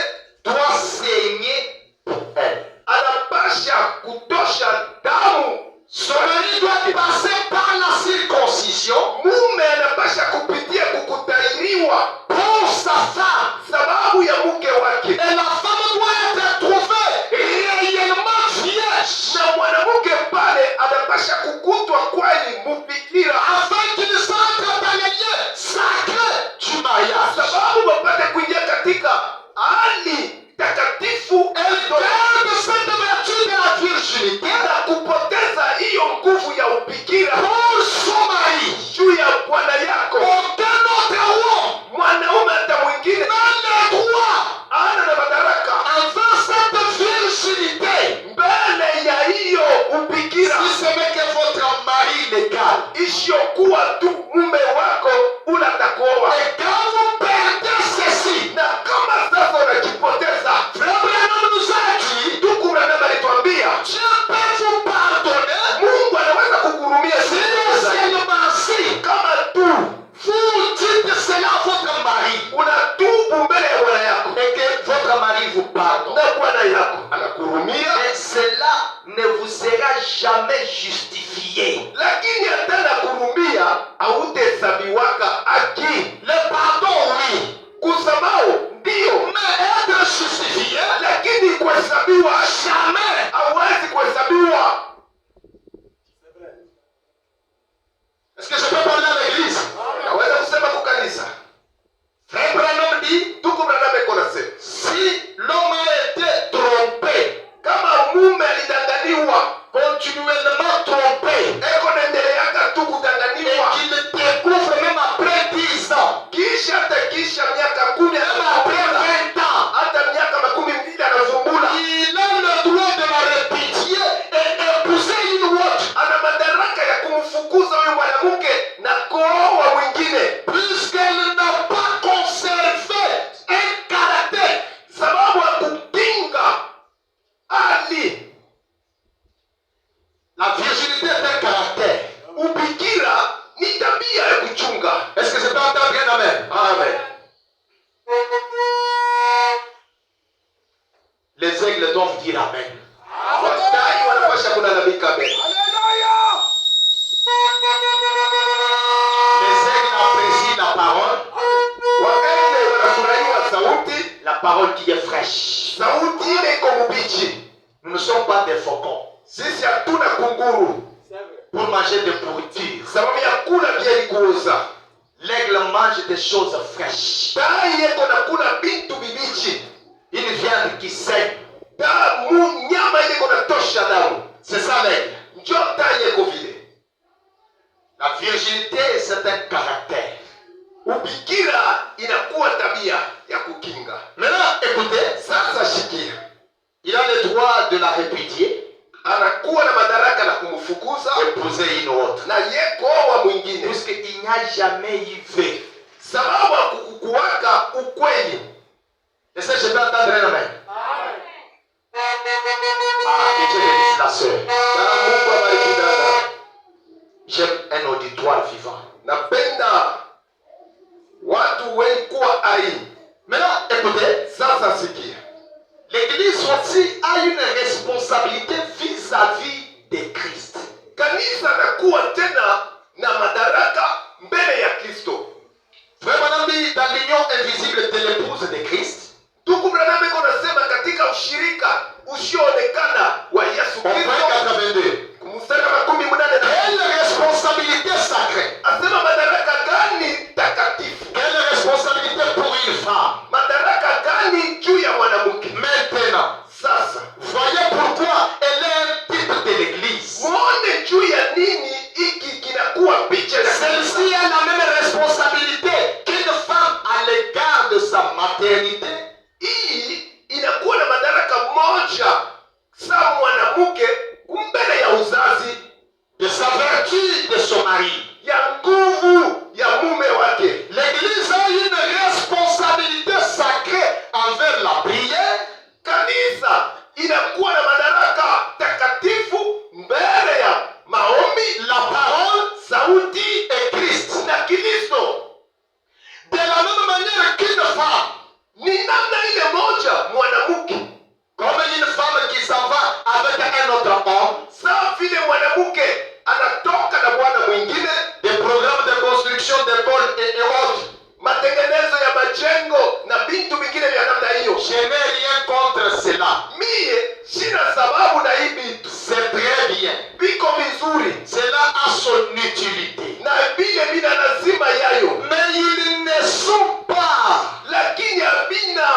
doit saigner pour elle. anapasha kutosha damu. Son mari doit passer par la circoncision Mume anapasha kupitia kukutairiwa pour sa femme. sababu ya mke wake, Et la femme doit être trouvée réellement vierge na mwanamke pale anapasha kukutwa kweli mubikira, afin qu'il s'entre dans les lieux sacrés du mariage. sababu wapate kuingia katika hali takatifu Elle garde cette vertu de la virginité na kupoteza hiyo nguvu ya ubikira pour son mari. juu ya bwana yako. Aucun autre homme Mwanaume hata mwingine n'a le droit ana na madaraka envers cette virginité mbele ya hiyo ubikira si ce n'est que votre mari légal. isiyokuwa tu mume wako unatakoa. Et quand vous perdez ceci, Na kama sasa unajipoteza, Frère Branham nous a dit, ndugu Branham alituambia Dieu peut vous pardonner Mungu anaweza kukuhurumia si sasa seulement si kama tu vous dites cela à votre mari unatubu mbele ya bwana yako et que votre mari vous pardonne. na bwana yako anakuhurumia, Mais cela ne vous sera jamais justifié. lakini hata na kuhurumia hautahesabiwaka haki. Le pardon, oui, Kusamao ndio, mais être justifié, lakini kuhesabiwa jamais. hauwezi kuhesabiwa. Est-ce que je peux parler à l'église? Naweza kusema kwa kanisa, Frère Branham dit, ndugu Branham iko nasema si l'homme a été trompé, kama mume alidanganiwa, continuellement trompé, eko naendeleaka tu et kudanganiwa, qu'il découvre même après 10 ans, kisha miaka 10 même après 20 ans, hata miaka 12 anavumbula, il a le droit de la répudier et épouser une autre, ana madaraka ya kumfukuza huyo mwanamke na kuoa mwingine, puisqu'elle n'a pas conservé un caractère. sababu hakupinga hali. La virginité est un caractère. Ubikira ni tabia ya kuchunga. Est-ce que je peux entendre un amen? Amen. Les aigles doivent dire amen. Watai wanapasha kulalamika amen. Les aigles apprécient la parole, Wakaile wanafurahiwa sauti, la parole qui est fraîche. sauti ile iko mbichi. Nous ne sommes pas des faucons Sisi hatuna kunguru pour manger des pourritures. sababu ya kula vya kuoza. L'aigle mange des choses fraîches. Tai yeko na kula bintu bibichi. Une viande qui saigne. Damu nyama ile iko na tosha damu. C'est ça l'aigle. Njo tai yeko vile. La virginité, c'est un caractère. Ubikira inakuwa tabia ya kukinga. Maintenant, écoutez, Sasa shikia, il a le droit de la répudier, anakuwa na madaraka na kumfukuza épouser une autre. na yekoa mwingine, Puisqu'il n'y a jamais eu vrai. sababu akukuwaka ukweli. Est-ce que je peux entendre un amen? Ah, que Dieu bénisse la sœur. Na Mungu abariki dada. J'aime un auditoire vivant. Napenda watu wengi kuwa hai. Maintenant, écoutez, Sasa sikia, l'Église aussi a une responsabilité vis-à-vis de Christ. kanisa nakuwa tena na madaraka mbele ya Kristo. Frère Branham dit, dans l'union invisible de l'épouse de Christ, Ndugu Branham iko nasema katika ushirika usioonekana wa Yesu au point Kristo, 82, kumstari wa 18, quelle responsabilité sacrée, asema madaraka gani takatifu, quelle responsabilité pour une femme. madaraka gani juu ya mwanamke. Maintenant, Sasa voyez pourquoi elle est un type de l'Église. muone juu ya nini hiki kinakuwa picha ya kanisa. Celle-ci a la même responsabilité qu'une femme à l'égard de sa maternité, Hii inakuwa na madaraka moja sa mwanamke mbele ya uzazi, de sa vertu, de son mari. ya nguvu ya mume wake. L'Église a une responsabilité sacrée envers la prière, Kanisa inakuwa na madaraka takatifu mbele ya maombi, la parole sauti et Christ. na Kristo. De la même manière qu'une femme Ni Je n'ai rien contre cela. Mie sina sababu na hii vitu. C'est très bien. Biko vizuri. Cela a son utilité. Na vile vina lazima yayo. Mais ils ne sont pas. Lakini habina.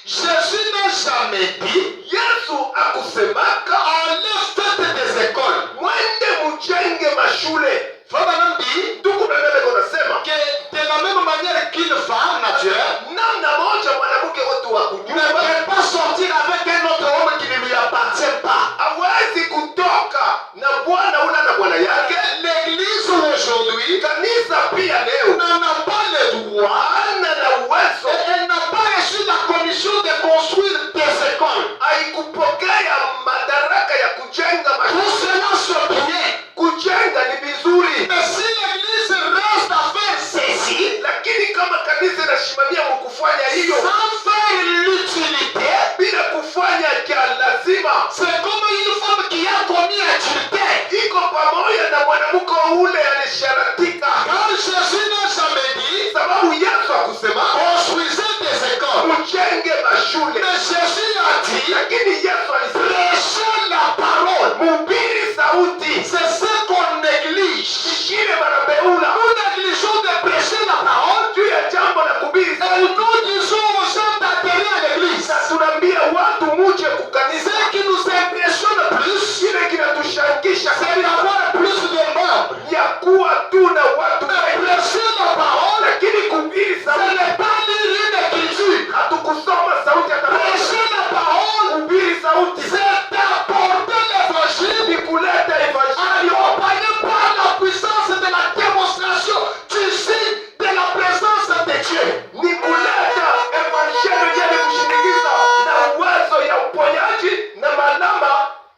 Jésus n'a jamais dit, Yesu akusemaka allez faites des écoles. mwende mujenge mashule. Frère Branham dit Tuku na nene konasema que de la même manière qu'une femme naturelle namna moja mwanamke wote wa ne kunyumba peut pas sortir avec un autre homme qui ne lui appartient pas. hawezi kutoka na bwana ula na bwana yake. L'église aujourd'hui Kanisa pia leo n'en a pas le droit. ana na uwezo, Elle n'a pas reçu la commission de construire des écoles. haikupokea madaraka ya kujenga Tout mashule. cela c'est bien. Kujenga ni vizuri, Mais si l'église reste à faire ceci, lakini kama kanisa inasimamia mkufanya hiyo sans faire l'utilité, bila kufanya kia lazima, c'est comme une femme qui a commis adultère. iko pamoja na mwanamke ule alisharatika. Quand Jésus n'a jamais dit, Sababu Yesu akusema construisez des écoles. mjenge mashule, Mais Jésus a dit, lakini Yesu alisema prêchez la parole. mhubiri sauti. C'est ce qu'on néglige. Kile manabeula Nous négligeons de prêcher la parole juu ya jambo la kuhubiri et sauti, nous disons aux gens d'adhérer à l'église. na tunaambia watu muje kukanisa. Ce qui nous impressionne plus, Kile kinatushangisha c'est kabisa d'avoir plus de membres. ya kuwa tu na watu Mais wengi, prêcher la parole, lakini kuhubiri ce sauti n'est pas lire une écriture. hatukusoma sauti hata moja. Prêcher la parole, Kuhubiri sauti c'est apporter l'évangile ni kuleta evangelie accompagné par la puissance de la démonstration du signe de la présence de Dieu. ni kuleta evangelie yenye kushindikiza na uwezo ya uponyaji na malama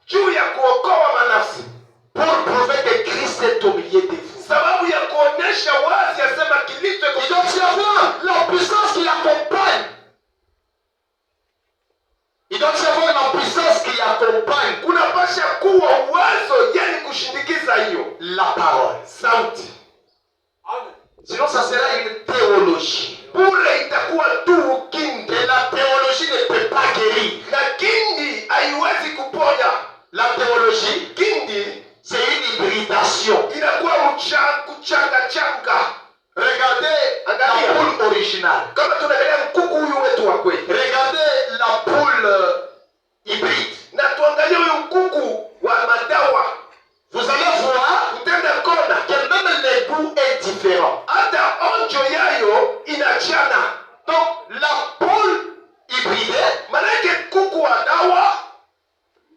juu ya kuokoa manafsi, Pour prouver que Christ est au milieu de vous. sababu ya kuonesha wazi asema Kristo Il doit y avoir la puissance qui l'accompagne. Il doit y avoir la puissance qui accompagne kunapasha kuwa uwezo yani kushindikiza hiyo la parole. sauti, Sinon, ça sera une théologie. bure itakuwa tu ukindi, Et la théologie ne peut pas guérir. na kindi haiwezi kuponya. La théologie, Kindi c'est une hybridation. inakuwa kuchanga. Regardez la poule originale. Kama tunaangalia mkuku huyu wetu wa kweli Regardez la poule hybride. na tuangalie huyu mkuku wa madawa, Vous allez voir utenda kona que même le goût est différent. hata onjo yayo inachana. Donc, la poule hybride Manake kuku wa dawa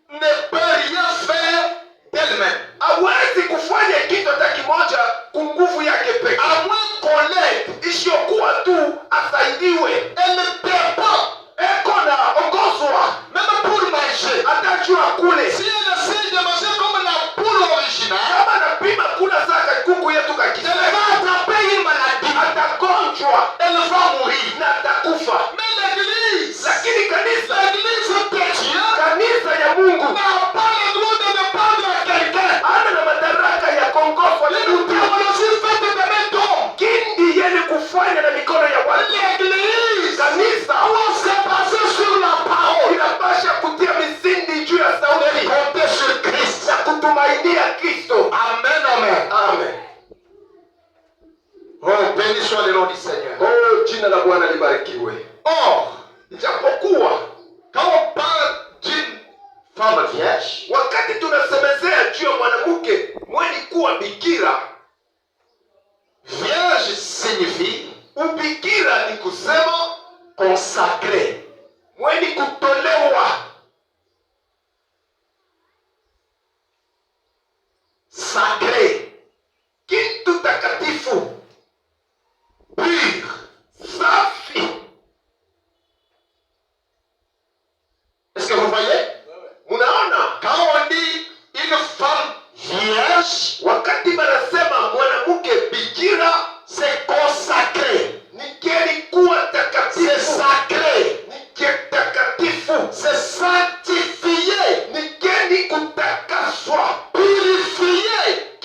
ne peut rien faire d'elle-même. hawezi kufanya kitu hata kimoja kwa nguvu yake pekee, À moins qu'on l'aide, isiyokuwa tu asaidiwe. elle ne dépend. Eko na ongozwa Même pour manger. atajua kule, Si elle essaie de manger comme la poule originale, kama napima kula saka kuku yetu elle kakisema va attraper une maladie. atagonjwa Elle va mourir. na atakufa. Mais l'église, Lakini kanisa de Dieu, kanisa ya Mungu n'a pas le droit de dépendre à quelqu'un. ana na madaraka ya kuongozwa na Une mtu. théologie faite de main d'homme. Kindi yeni kufanya na mikono ya watu. L'église Kanisa doit se baser sur la parole. inapasha kutia misingi juu ya sauti Compter sur Christ. na kutumainia Kristo. Amen, amen. Amen. Oh, béni soit le nom du Seigneur. Oh, jina la Bwana libarikiwe. Or, Ijapokuwa quand on parle d'une femme vierge, wakati tunasemezea juu ya mwanamke mweni kuwa bikira, vierge signifie ubikira ni kusema consacré. mweni kutolewa, Sacré, kitu takatifu, pur. safi. Est-ce que vous voyez? Munaona, Quand on dit une femme vierge, wakati banasema mwanamke bikira c'est consacré, ni keli kuwa c'est takatifu, sacré, ni takatifu, c'est sanctifié, ni keni kutakaswa, purifié.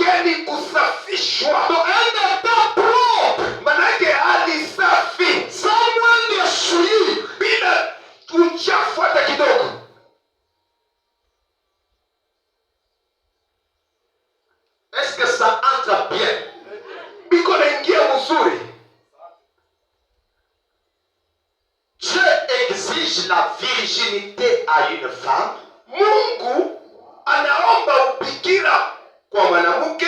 exige la virginité à une femme, Mungu anaomba ubikira kwa mwanamke,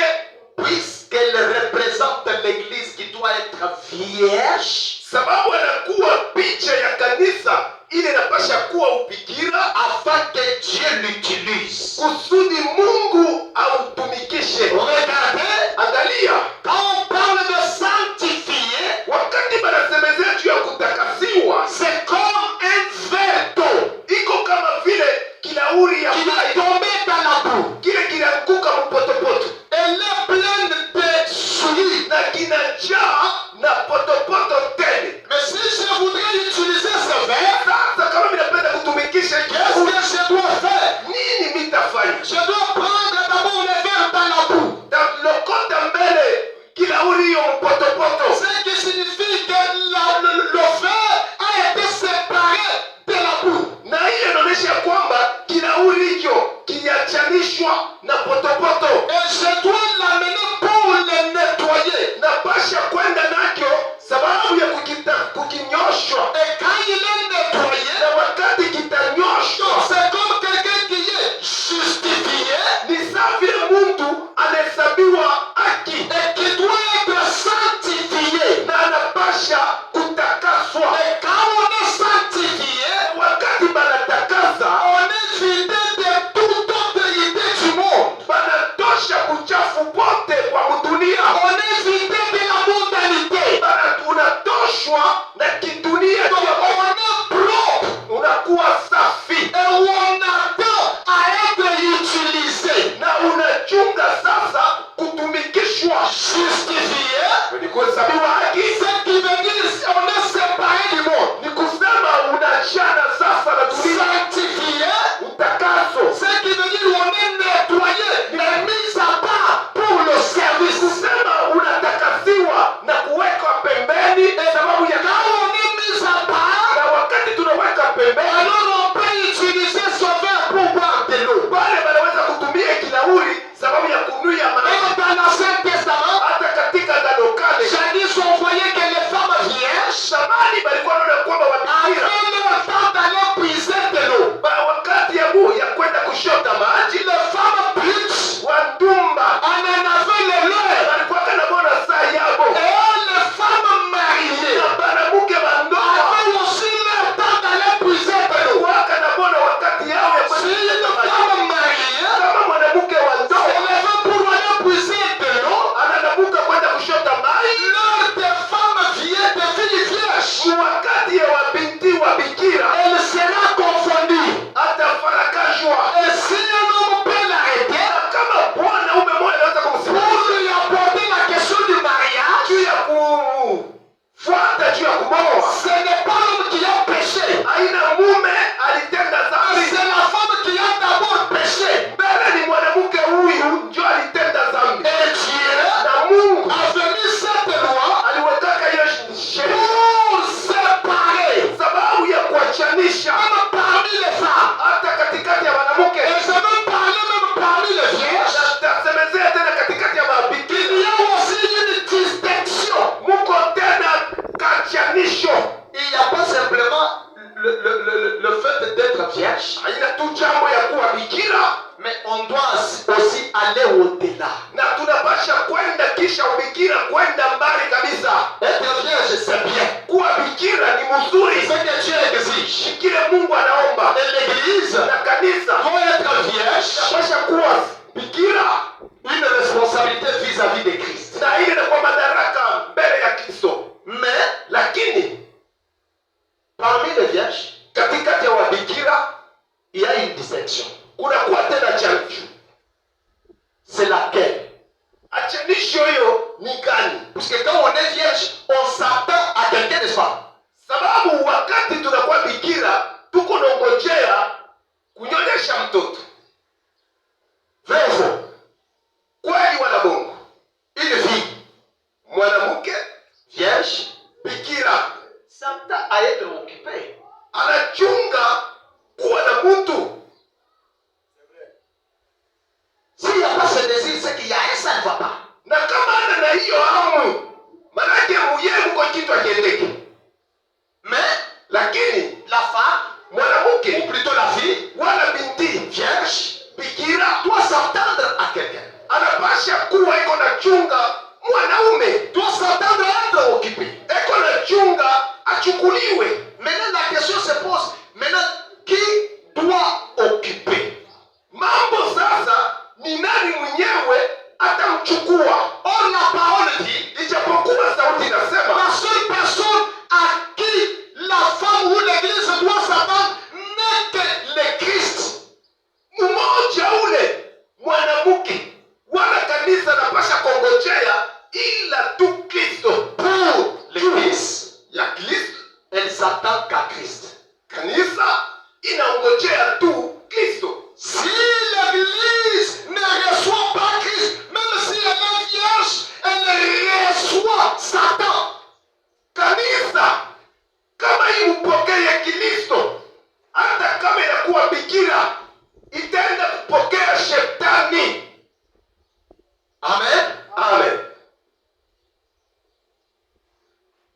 puisqu'elle représente l'église qui doit être vierge, sababu anakuwa picha ya kanisa ile inapasha kuwa ubikira, afin que Dieu l'utilise. kusudi Mungu autumikishe. Regardez, Angalia, quand on parle de sanctifier, wakati banasemezea juu ya kutakasiwa, c'est comme un verre d'eau iko kama vile kilauri ya qui va maji, tomber dans la boue. kile kinaanguka mpotopoto Elle est pleine de souillure. na kinajaa na potopoto tele. Mais si je voudrais utiliser ce verre, Sasa kama minapenda kutumikisha qu'est-ce kitu, que je dois faire? nini mitafanya? Je dois prendre d'abord le verre dans la boue. Lokota mbele kilauri hiyo mpotopoto, Ce qui signifie que le verre a été séparé de la boue. na hiyo inaonyesha kwamba kilauri hicho kiliachanishwa na potopoto. Et je dois l'amener pour le nettoyer. Na pasha kwenda nakyo sababu ya kukinyoshwa, Et quand il est nettoyé, na wakati kitanyoshwa c'est comme quelqu'un qui est justifié ni saa vile mtu anahesabiwa haki et qui doit être sanctifié. na anapasha kutakaswa. Et quand on est sanctifié, Wakati banatakasa, on est vidé de toute autre idée du monde. banatosha kuchafu pote kwa mudunia, On est vidé de la mondanité. unatoshwa na kidunia, Donc on est propre unakuwa safi et on attend à être utilisé. na unachunga sasa kutumikishwa, Justifié, ni kuhesabiwa haki. ce qui veut dire on est séparé du monde. Ni kusema unachana sasa na dunia, Sanctifié, utakaso. ce qui veut dire on est nettoyé et mis à part pour le service. Kusema unatakasiwa na kuwekwa pembeni sababu ya Quand on est mis à part, na wakati tunaweka pembeni, alors on peut utiliser ce verre pour boire de l'eau. pale banaweza kutumia kilauri sababu ya kunuia maji. Et dans l'Ancien Testament, Hata katika Agano Kale jadis on voyait que les femmes vierges zamani balikuwa wanaona kwamba wabikira avaient leur temps d'aller puiser de l'eau. wakati ya kwenda kushota maji, Les femmes putes wandumba en avait le leur. walikuwa kanabona saa yabo, Et les femmes mariées na banamuke bandoa avaient aussi leur temps d'aller puiser de l'eau. waka nabona wakati yao ya Si kwenda une kushota maji. femme mariée Kama mwanamke wa se ndoa levait pour aller puiser de l'eau, ananamuka kwenda kushota maji, l'heure des femmes vieilles, des filles vierges, ni wakati ya wabinti wa bikira elle sera confondue. atafarakashwa. Et si un homme peut l'arrêter Na kama mwanaume mmoja anaweza pour kumsimamisha lui apporter la question du mariage, juu ya kufuata juu ya kumoa, ce n'est pas l'homme qui a péché, aina mume alitenda dhambi, c'est la femme qui a d'abord péché. mbele ni mwanamke huyu ndio alitenda dhambi, Et Dieu na Mungu a venu cette loi aliwekaka hiyo sheria pour séparer, sababu ya kuachanisha même parmi les femmes. hata katikati ya wanamke, Et je veux parler même parmi les vierges. na tasemezea tena katikati ya mabikira, Il y a aussi une distinction. muko tena kachanisho. Il n'y a pas simplement le fait d'être vierge, Haina tu jambo ya kuwa bikira, mais on doit aussi aller au-delà. na tunapasha kwenda kisha ubikira kwenda mbali kabisa. Être vierge, c'est bien. Kuwa bikira ni C'est mzuri, ce que Dieu exige. kile Mungu anaomba, Et l'Église na kanisa doit être vierge, napasha kuwa bikira, une responsabilité vis-à-vis de Christ. na ile na kwa madaraka mbele ya Kristo. Mais Lakini parmi les vierges, katikati ya wabikira il y a une distinction. kunakuwa tena chanjo. C'est laquelle? Achanisho hiyo ni gani? Parce que quand on est vierge, on s'attend à quelqu'un, n'est-ce pas? Sababu wakati tunakuwa bikira tuko nongojea kunyonyesha mtoto. Vrai ou faux? Kweli wala bongo? Une fille Mwanamke vierge bikira s'attend à être occupée. anachunga kuwa na mtu. S'il n'y a pas ce désir, c'est qu'il y a un, ça ne va pas. Na kama ana na hiyo hamu, manake muye muko kitu akiendeke. Mais Lakini la femme inapasha kuwa iko na chunga mwanaume, doit s'attendre à être occupé. iko na chunga achukuliwe. Maintenant, la question se pose, maintenant, qui doit occuper? Mambo sasa ni nani mwenyewe atamchukua? Or, la parole dit, Ijapokuwa sauti inasema la seule personne à qui la femme ou l'église doit s'attendre n'est que le Christ. mmoja ule mwanamke wala kanisa napasha kongojea ila tu Kristo. Pour l'église, Ya Kristo, elle s'attend qu'à Christ. kanisa inaongojea tu Kristo. Si l'église ne reçoit pas Christ, même si elle est vierge, elle reçoit Satan. Kanisa kama impokee Kristo, hata kama inakuwa bikira, itaenda kupokea shetani. Amen. Amen.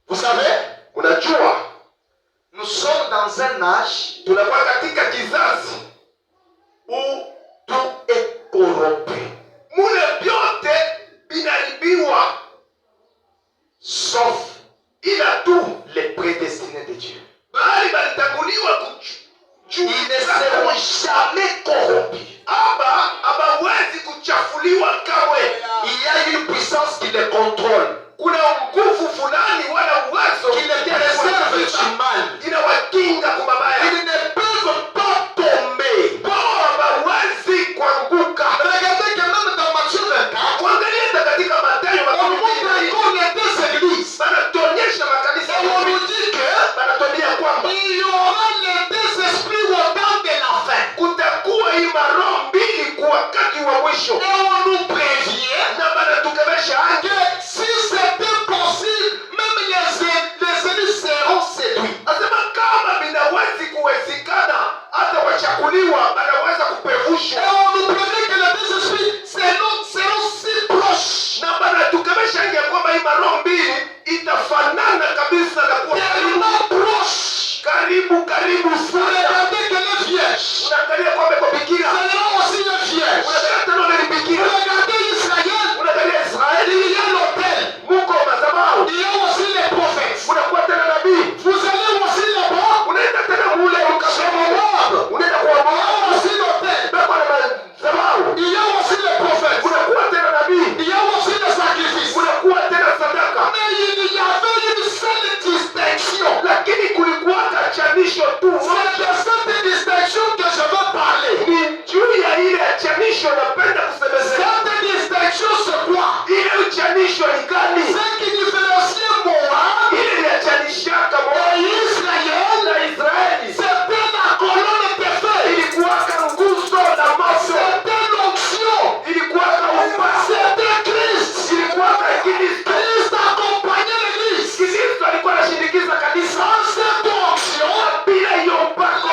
Vous savez, Unajua nous sommes dans un âge tunakuwa katika kizazi où tout est corrompu, mule vyote vinaribiwa, sauf ila tu les prédestinés de Dieu. bali balitanguliwa Ils ne seront jamais corrompus. aba abawezi kuchafuliwa kawe. Il y a une puissance qui les contrôle, Kuna nguvu fulani wala uwezo qui les préserve du mal. inawakinga kwa mabaya. Ils ne peuvent pas tomber. Hawawezi kuanguka. Regardez que même dans Matthieu 24, Kuangalia hata katika Mathayo on montre encore les deux églises. banatuonyesha makanisa Et on nous dit que banatuambia kwamba il y aura les deux esprits au temps de la fin. kutakuwa hii maroho mbili kwa wakati wa mwisho, Et on nous prévient na banatukemesha anje que si c'était possible, même les élus seront séduits. asema kama vinawezi kuwezekana hata wachakuliwa banaweza kupevushwa, Et on nous prévient que les deux esprits seront si proches. na banatukemesha anje kwamba hii maroho mbili itafanana kabisa na kuwa Tellement proches. karibu Vous sana. regardez que les vierges, Unaangalia kwamba iko bikira, ce sera aussi les vierges. unaangalia tena wale ni Vous bikira, regardez Israël, unaangalia Israeli, il y a l'autel, muko madhabahu, il y a aussi les prophètes. unakuwa tena nabii, Vous allez aussi là-bas, unaenda tena mule chez ukasema Moab, unaenda kwa il y a Moabu, aussi l'autel, bako na madhabahu, il y a aussi les prophètes, unakuwa tena nabii, il y a aussi les sacrifices. unakuwa tena sadaka, Mais il y avait une seule distinction. lakini kulikuwa chanisho tu C'est moja. de cette distinction que je veux parler. Ni juu ya ile chanisho napenda kusemezea. Cette distinction, c'est quoi? Ile chanisho ni gani? Ce qui différencie Moab Ile iliachanishaka et Moabu Israël, na Israeli, c'était la colonne de feu, ilikuwaka nguzo na moto, c'était l'onction, ilikuwaka upako, c'était Christ. ilikuwaka Kristo. Christ accompagnait l'église. Kristo alikuwa anashindikiza kanisa. Sans cette onction, Bila hiyo upako,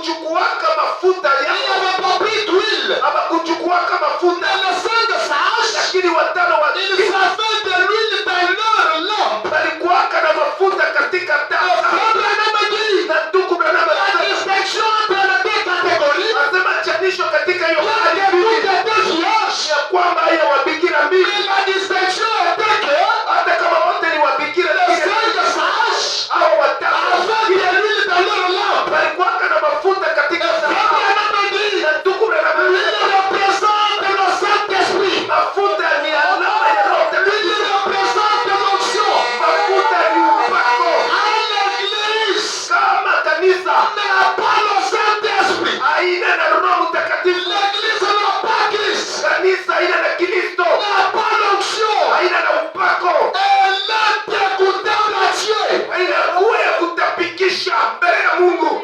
Abakuchukuaka mafuta Il n'y yao. avait pas pris d'huile. Abakuchukuaka mafuta. Mais les 5 sages, Lakini watano wa ils avaient de l'huile dans leur lampe. walikuwaka na mafuta katika taa. Abraham a dit, Na ndugu Branham la anasema, distinction entre les deux catégories, anasema chanisho katika hiyo hali il y a mbili toutes les deux vierges. ya kwamba haya wabikira mbili, Mais la distinction était que hata kama wote ni wabikira, les lakini 5 sages hao watano avaient de l'huile dans leur lampe. walikuwaka na mafuta katika taa. Abraham a dit, Na ndugu Branham l'huile anasema, représente le Saint-Esprit. mafuta ni alama ya Roho L'huile Mtakatifu. représente l'onction. Mafuta ni upako. À l'église, Kama kanisa n'a pas le Saint-Esprit. haina na Roho Mtakatifu, L'église n'a pas Christ. kanisa haina na Kristo, N'a pas l'onction. haina na upako, Elle est dégoûtable à Dieu. haina kuwa ya kutapikisha mbele ya Mungu,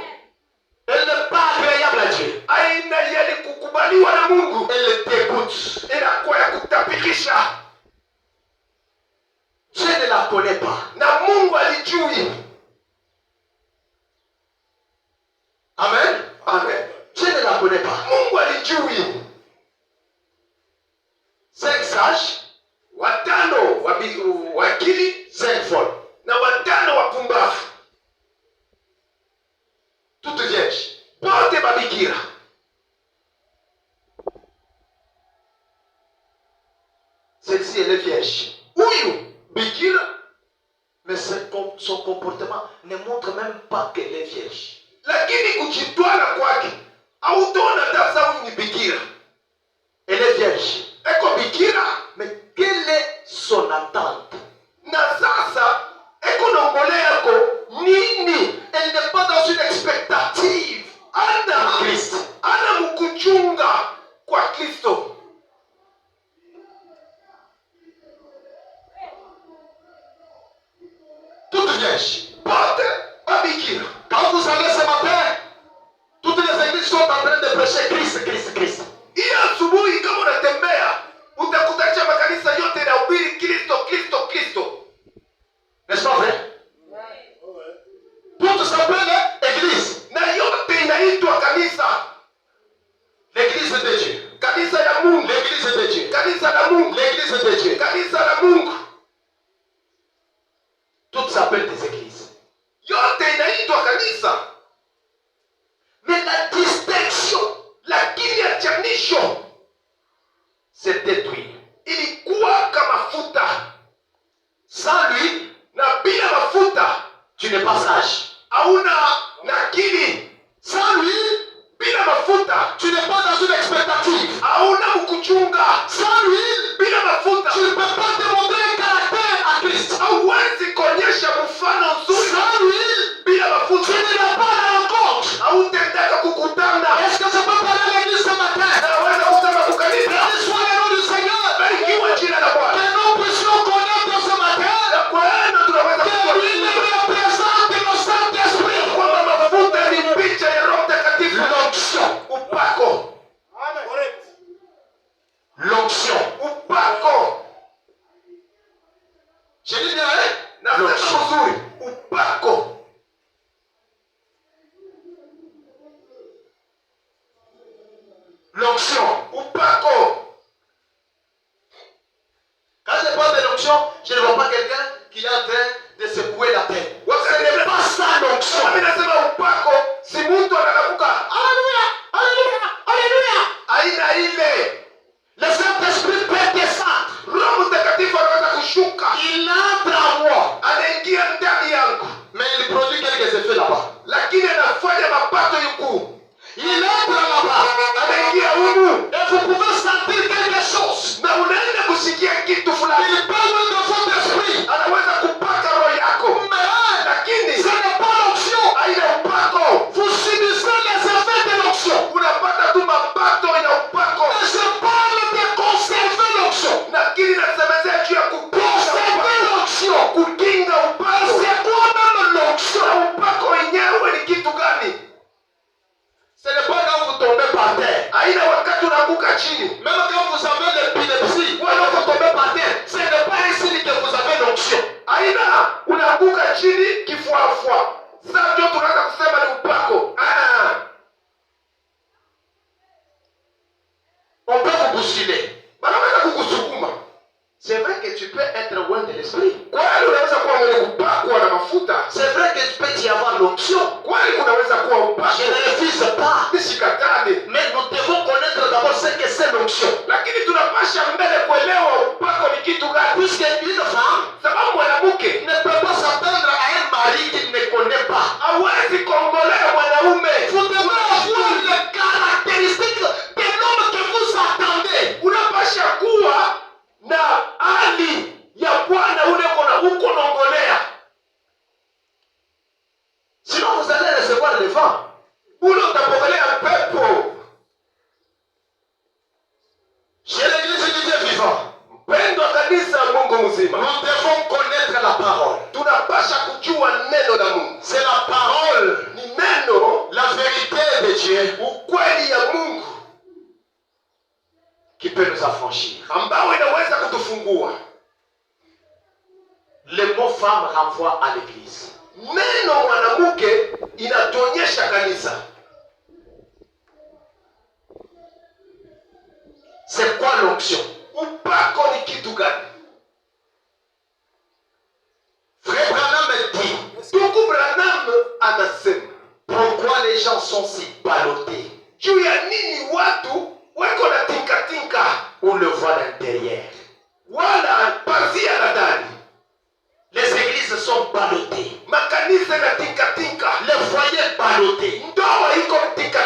Elle n'est pas agréable à Dieu. haina yani kukubaliwa na Mungu, Elle dégoûte. inakuwa ya kutapikisha. Dieu ne la connaît pas. Na Mungu alijui. Amen. Amen. Dieu ne la connaît pas. Mungu alijui. 5 sages, Watano wakili 5 folles. na watano wapumbavu, Toutes vierges. wote babikira. Celle-ci, elle est vierge. Huyu bikira, Mais son comportement ne montre même pas qu'elle est vierge. lakini kujitwala kwake hautaona tafsa huyu ni bikira. Elle est vierge. Eko bikira Mais quelle est son attente? na sasa eko nongole yako nini? Elle n'est pas dans une expectative. Ana Christ. ana mkuchunga kwa Kristo. Toutes vierges. Wote babikira. Quand vous allez ce matin, toutes les églises sont en train de prêcher Christ, Christ, Christ. Hiyo asubuhi kama unatembea utakutanisha makanisa yote yanahubiri Kristo, Kristo, Kristo. N'est-ce pas vrai? Tout s'appelle église. Na yote inaitwa kanisa. L'église de Dieu. Kanisa ya Mungu. L'église de Dieu. Kanisa la Mungu. L'église de Dieu. Kanisa la Mungu. Toutes s'appellent des églises. Yote inaitwa kanisa. Mais la distinction, Lakini ya chanisho c'était d'huile. ilikuwa kama mafuta. Sans lui, Na bila mafuta tu n'es pas sage. hauna na akili. Sans lui, Bila mafuta tu n'es pas dans une expectative. hauna mkuchunga. Sans lui, Bila mafuta tu ne peux pas démontrer un caractère à Christ. hauwezi kuonyesha mfano nzuri. Sans lui, Bila tu mafuta n'iras pas à la rencontre. hautendaka kukutana. Est-ce que je peux parler à l'église ce matin? Naweza kusema kukanisa, Béni soit le nom du Seigneur. barikiwa jina la Bwana. Que nous puissions connaître ce matin Na kwa hiyo tunaweza que l'huile kujua représente le Saint-Esprit. kwamba mafuta ni picha ya Roho Mtakatifu. L'onction. Upako, L'onction. upako. Je dis bien, hein? Nasema L'onction. vizuri, upako. L'onction. Upako. Quand je parle de l'onction, je ne vois pas quelqu'un qui est en train de secouer la tête. Wakati Ce n'est pas ça l'onction. mimi nasema upako, si mtu analamuka Alléluia, alléluia, alléluia. aina ile. Le Saint-Esprit peut descendre. Roho Mtakatifu anaweza kushuka, Il entre en moi. anaingia ndani yangu, Mais il produit quelques effets là-bas. lakini anafanya mapato yukuu. Il entre là-bas. Anaingia humu Et vous pouvez sentir quelque chose. na unaenda kusikia kitu fulani. Il parle de votre esprit. Anaweza kupaka roho yako, Mais lakini ce n'est pas l'onction. haina upako. Vous subissez les effets de l'onction. Unapata tu mapato ya upako, Mais je parle de conserver l'onction. lakini nasemezea juu ya kukinga Conserver upako. l'onction. Kukinga upako. C'est quoi même l'onction? Na upako wenyewe ni kitu gani? Ce n'est pas quand vous tombez par terre. Haina wakati unaanguka chini, Même quand vous avez l'épilepsie, quand vous tombez par terre, ce n'est pas un signe que vous avez l'onction. haina unaanguka chini kifuafua. Sasa ndio tunaanza kusema ni upako. mwanaume. Vous devez avoir les caractéristiques de l'homme que vous attendez. Unapasha kuwa na hali ya Bwana ule uko naongolea. Sinon vous allez recevoir le vent. Ule utapokelea pepo. Chez l'église du Dieu vivant, Mpendwa kanisa Mungu mzima, nous devons connaître la parole. tunapasha kujua neno la Mungu. C'est la parole, Ni neno, la vérité de Dieu ukweli ya Mungu qui peut nous affranchir. ambao inaweza kutufungua. Le mot femme renvoie à l'église. Neno mwanamke inatuonyesha kanisa. C'est quoi l'onction? Upako ni kitu gani? Frère Branham dit, Ndugu Branham anasema, pourquoi les gens sont si ballottés? juu ya nini watu weko na tinka On le voit à l'intérieur. wala pazia la ndani? Les églises sont ballottées. Makanisa na tinka, Les foyers ballottés. ndoa iko tinka,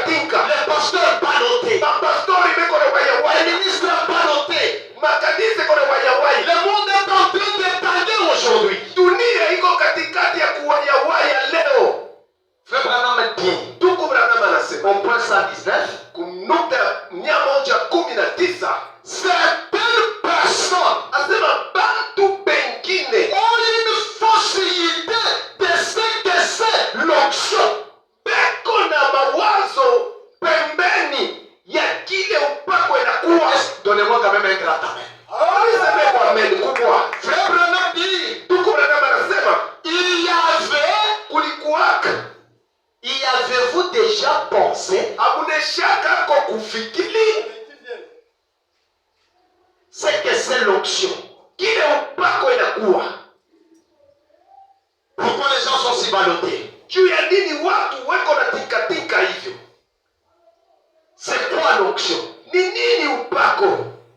Les pasteurs ballottés. mapastori beko na Les wayawaya, ministres ballottés. makanisa iko na wayawaya. Le monde est en train d'étaler aujourd'hui. Dunia iko katikati ya kuwayawaya leo. Frère Branham dit, Ndugu Branham anasema, au point 119, kunukta 119 certaines personnes asema bantu bengine ont une fausse idée de ce que c'est l'onction. beko na mawazo pembeni ya kile upako inakuwa. Donnez-moi quand même un grand amen. Niseme kwa amen kubwa. Frère Branham dit, Ndugu Branham anasema il y avait, kulikuwaka, y avez-vous déjà pensé amuneshaka ko kufikiri ce que c'est l'onction? kile upako inakuwa. Pourquoi les gens sont si ballottés? Juu ya nini watu weko na tinka hivyo? C'est quoi l'onction? Ni nini upako?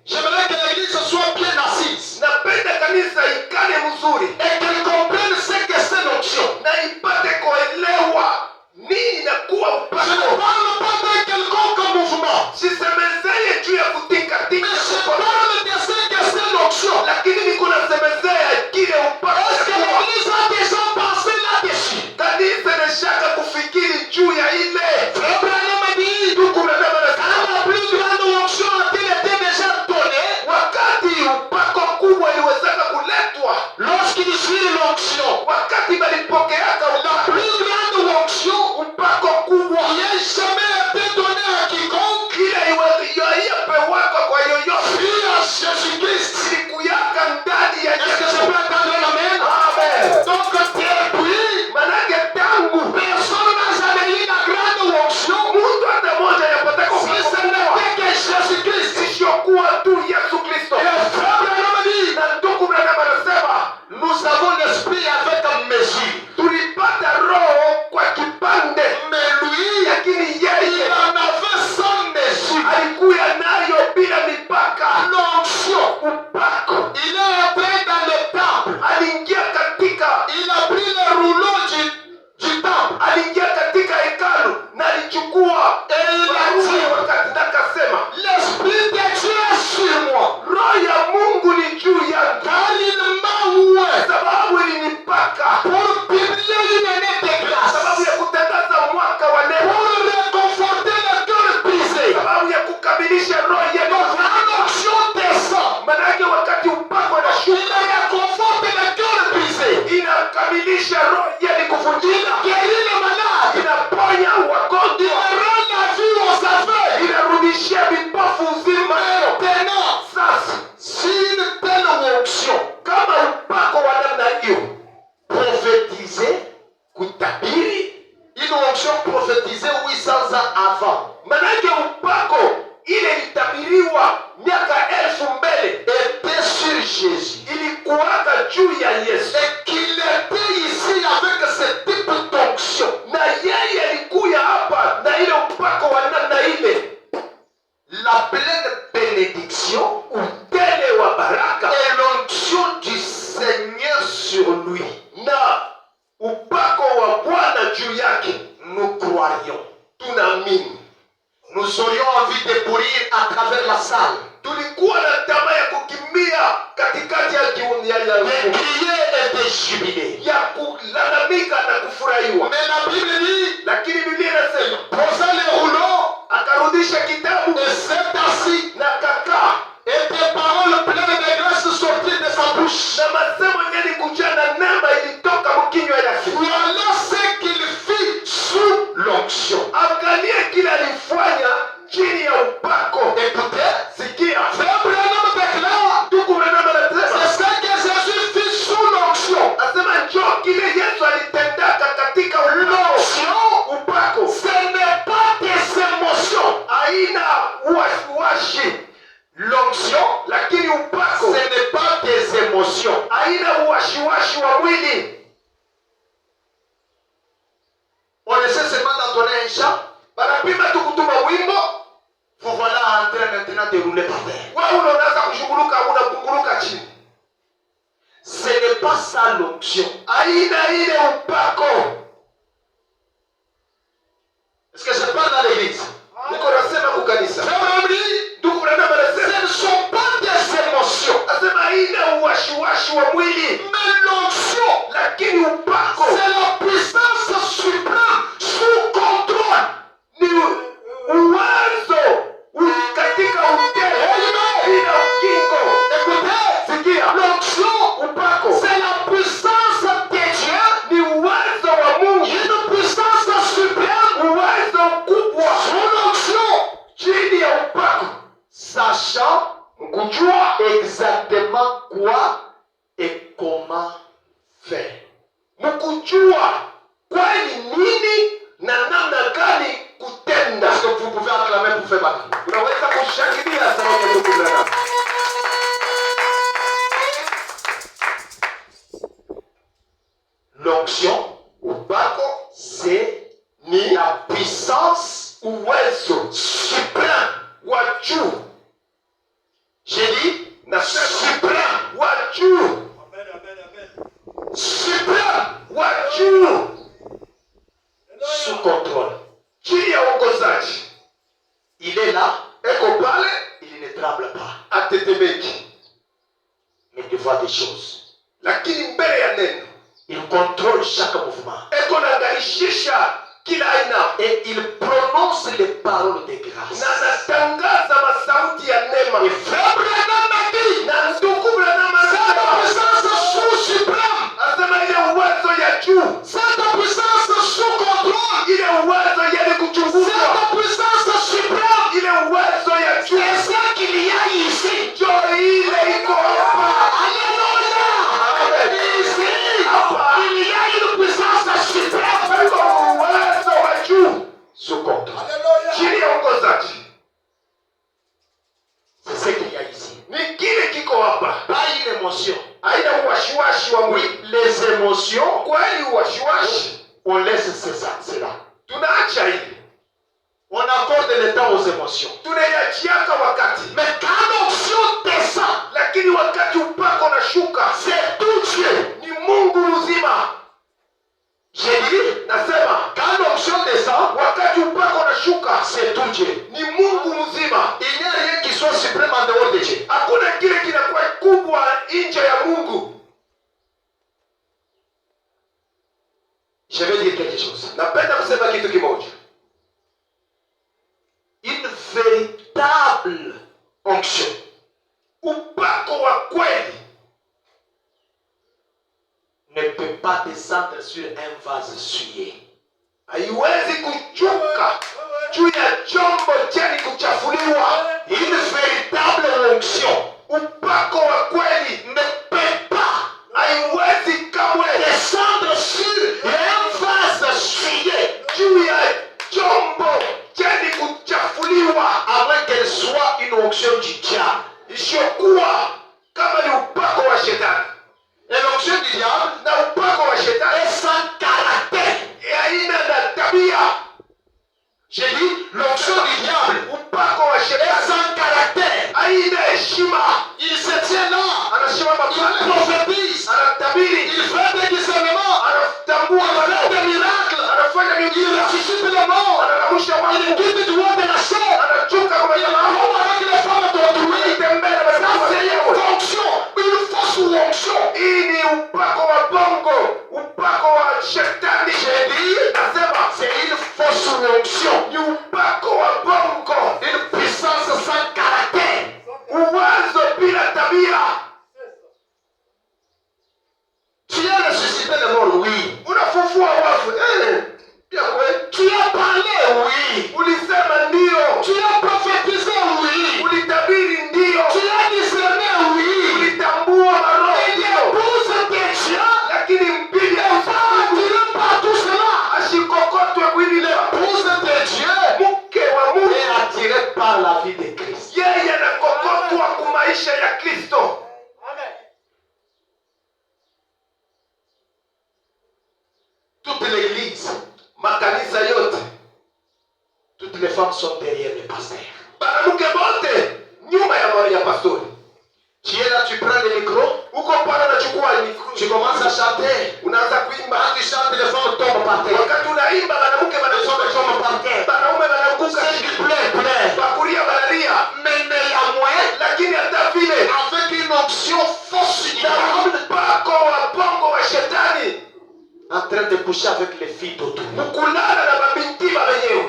J'aimerais que l'église soit bien assise Napenda kanisa ikale mzuri et qu'elle comprenne ce que c'est l'onction. na ipate kuelewa nini inakuwa Je ne upako. parle pas de quelconque mouvement, Sisemezeye juu ya kutinka mais je parle de ce que c'est l'onction. lakini niko nasemezea kile upako Est-ce que inakuwa. l'église a déjà pensé là-dessus? Kanisa inashaka kufikiri juu ya ile. Frère Branham dit, Ndugu Branham quand anasema, la plus grande onction a-t-il été déjà donnée? wakati upako kubwa iliwezaka kuletwa, Lorsqu'il suit l'onction, wakati balipokeaka la upako, plus grande onction upako kubwa qui ait jamais été donnée à quiconque, ile iweyapewaka kwa yoyote fut à Jésus-Christ. ilikuyaka ndani ya Est-ce que Yesu. je peux entendre l'amen? Amen. Donc, depuis, Manake tangu personne n'a jamais eu la grande onction mtu hata moja yapataka si ce n'était que Jésus-Christ. isiyokuwa tu Yesu Kristo. Et le frère Branham dit, Na ndugu Branham anasema nous avons l'esprit avec mesure. tulipata roho kwa kipande, Mais lui, lakini il yeye en avait sans mesure. alikuya nayo bila mipaka. L'onction, Upako il est entré dans le temple. aliingia katika, Il a pris le rouleau du temple. aliingia katika hekalu na alichukua Et il a barua dit, wakati nakasema, l'esprit de Dieu est sur moi. roho ya Mungu ni juu yangu, Car il m'a oué sababu ilinipaka pour publier une année de sababu grâce. ya kutangaza mwaka wa Pour neema, réconforter le cœur brisé. sababu ya kukamilisha roho Donc, yenu. quand l'onction descend, Manake wakati upako il inashuka réconforte le cœur brisé. inakamilisha roho yenu Il kuvunjika, guérit les malades. inaponya Il wagonjwa, rend la vue aux aveugles. inarudishia vipofu uzima. Maintenant, Sasa si une telle onction kama upako wa namna hiyo, prophétisée, kutabiri, une onction prophétisée 800 ans avant, manake upako ile ilitabiriwa miaka 1000 mbele était sur Jésus. ilikuwaka juu ya Yesu, Et qu'il était ici avec ce type d'onction. na yeye alikuya hapa na ile upako wa namna ile, La pleine bénédiction utele wa baraka et l'onction du Seigneur sur lui. na upako wa Bwana juu yake. Nous croyons croirions. tunaamini. Nous aurions envie de courir à travers la salle, Tulikuwa na tamaa ya kukimbia katikati ya kiundi ya de crier et de jubiler. ya kulalamika na kufurahiwa. Mais la Bible dit, Lakini Biblia inasema posa les rouleaux akarudisha kitabu et s'est assis, na kakaa, et des paroles pleines de grâce sortirent de sa bouche. na masemo yenye kujaa na neema ilitoka mkinywa yake. Voilà ce qu'il fit sous l'onction. Angalia kile alifanya chini ya upako. Écoutez, Sikia, Frère Branham déclare, ndugu Branham anasema c'est ce que Jésus fit sous l'onction. asema njoo kile Yesu alitendaka katika L'onction, upako. ce n'est pas des émotions. Haina uwashiwashi, L'onction, lakini upako ce n'est pas des émotions. haina uwashiwashi wa mwili. On essaie seulement d'entonner un chant. Banapima tu kutuma wimbo, Vous voilà en train maintenant de rouler par terre. wewe unaanza kushughuruka, unakunguruka chini. Ce n'est pas ça l'onction. Haina ile upako. Est-ce que je parle dans l'église? Niko nasema kukanisa. Frère Branham dit, Ndugu Branham anasema ce ne sont pas des émotions. asema haina uwashiwashi wa mwili, Mais l'onction, lakini upako c'est la puissance suprême sous contrôle. ni uwezo katika utele bila ukingo. Écoutez, Sikia, l'onction, upako c'est la puissance de Dieu, ni uwezo wa Mungu, une puissance suprême uwezo mkubwa sous l'onction, chini ya upako, sachant kujua exactement quoi et comment faire. mkujua kweli nini na namna gani kutenda. Est-ce que vous pouvez acclamer pour faire battre? Unaweza kushangilia sababu ndugu Branham. L'onction, Upako c'est ni la puissance uwezo suprême. wa juu, J'ai dit nasema suprême, wa juu, suprême, wa juu, sous contrôle. chini ya uongozaji. Il est là, Eko pale il ne tremble pas, atetemeki, mais il voit des choses. lakini mbele ya neno Il contrôle chaque mouvement eko nagaishisha kila aina et il prononce les paroles de grâce. na anatangaza masauti ya neema. Et Frère Branham m'a dit, Na ndugu Branham cette anasema puissance sous suprême, asema ile uwezo ya juu, cette puissance sous contrôle, ile uwezo yenye kuchunguza, cette puissance suprême, ile uwezo ya juu c'est ce qu'il y a ici. njo ile iko hapa. Alléluia! Amen. Ici, Hapa il y a une puissance suprême. iko uwezo wa juu Sous contrôle. chini ya uongozaji. C'est ce qu'il y a ici. Ni kile kiko hapa, Pas une émotion. haina uwashiwashi wa mwili. Oui, les émotions, Kweli uwashiwashi on laisse cela. tunaacha hivi, On accorde le temps aux émotions. tunaiachiaka wakati, Mais quand l'onction descend, lakini wakati upako unashuka c'est tout Dieu. ni Mungu mzima. J'ai dit, Nasema quand l'onction descend, wakati upako unashuka c'est tout Dieu. ni Mungu mzima. Il n'y a rien qui soit suprême en dehors de Dieu. Hakuna kile kinakuwa kubwa nje ya Mungu. Je vais dire quelque chose. Napenda kusema kitu kimoja, Une véritable onction upako wa kweli ne peut pas descendre sur un vase souillé. haiwezi kushuka juu ya chombo cheni kuchafuliwa. Une véritable onction Upako wa kweli ne peut pas haiwezi kamwe descendre sur un vase souillé, juu ya chombo cheni kuchafuliwa, à moins qu'elle soit une onction du diable. isiyokuwa kama ni upako wa shetani. Et l'onction du diable Na upako wa shetani est sans caractère. haina na tabia. J'ai dit, l'onction du diable Upako wa est shetani sans caractère. haina heshima. Il se tient là, Anasimama il pale, prophétise, anatabiri, il fait des discernements, anatambua il fait maneno, des miracles, anafanya Il miujiza, ressuscite les morts. anarusha Il wafu, quitte du roi de la chair. anachuka kwa Il maisha yao, combat avec les femmes d'autrui. tembea na Ça, maisha c'est une yao. fonction, une fausse onction. Hii ni upako wa bongo, upako wa shetani. J'ai dit, Nasema c'est une fausse onction. ni upako wa bongo, Une puissance sans caractère. uwazo bila tabia. Tu as ressuscité les morts, oui. Unafufua wafu, pia kweli. Tu as parlé, oui. Ulisema ndio, Tu as prophétisé, oui. ulitabiri ndio, Tu as discerné, oui. ulitambua maroho Et ndio, l'épouse de Dieu lakini mbibi n'est pas attirée par tout cela. asikokotwe kwili leo. L'épouse de Dieu Mke wa Mungu est attirée par la vie de Christ. yeye anakokotwa kwa maisha ya Kristo. Toute l'église, Makanisa yote, toutes les femmes sont derrière le pasteur. banamuke bote nyuma ya pastori. Tu es là, tu prends le micro, Uko pale unachukua tu commences à chanter. unaanza kuimba. Quand tu chantes, les femmes tombent par terre. Wakati unaimba banamuke Les hommes tombent par terre. banaume banaanguka Ceux qui pleurent. bakuria banalia, Mais il y a moyen, lakini hata vile avec une onction fausse du na diable, mpako wa bongo wa shetani en train de coucher avec les filles d'autrui. mkulala na mabinti wenyewe.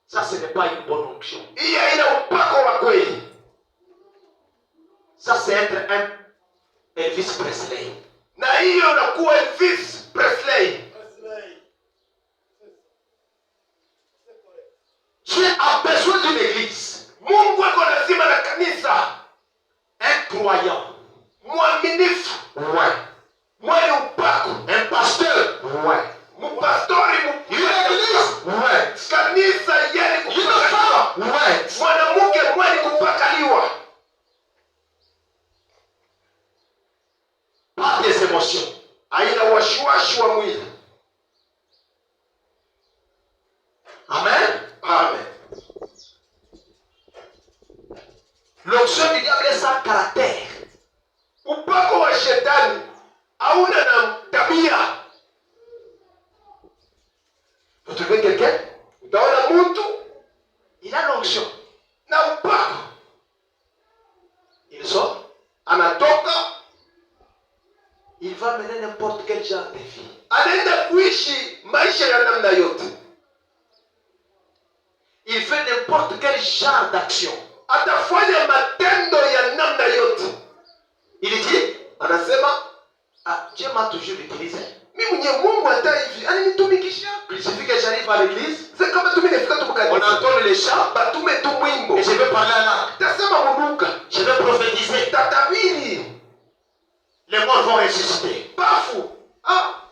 Ça, ce n'est pas une bonne onction. Hii haina upako wa kweli. Ça, c'est être un Elvis Presley. Na hiyo unakuwa Elvis Presley. Tu as besoin d'une église, Mungu ako lazima na kanisa un croyant, mwaminifu, ouais, mwenye upako, un pasteur, ouais, mpastori, une église, ouais, kanisa yenye une kupakaliwa, femme, ouais. mwanamke mwenye kupakaliwa, Pas des émotions. haina wasiwasi wa mwili. Amen. Amen. L'onction du diable est sans caractère. Upako wa shetani hauna na tabia. Vous trouvez quelqu'un? Utaona mtu Il a l'onction. na upako Il sort, anatoka, il va mener n'importe quel genre de vie. anaenda kuishi maisha ya namna yote, Il fait n'importe quel genre d'action. atafanya matendo ya namna yote. Il dit, Anasema ah, Dieu m'a toujours utilisé. mimi mwenye Mungu hata hivi ananitumikisha. Il suffit que j'arrive à l'église, Sasa kama tu mimi nafika tu on mkanisa, entend les chants, batume tu mwimbo, et je vais parler en langue. tasema munuka, Je vais prophétiser. tatabiri, Les morts vont ressusciter. pafu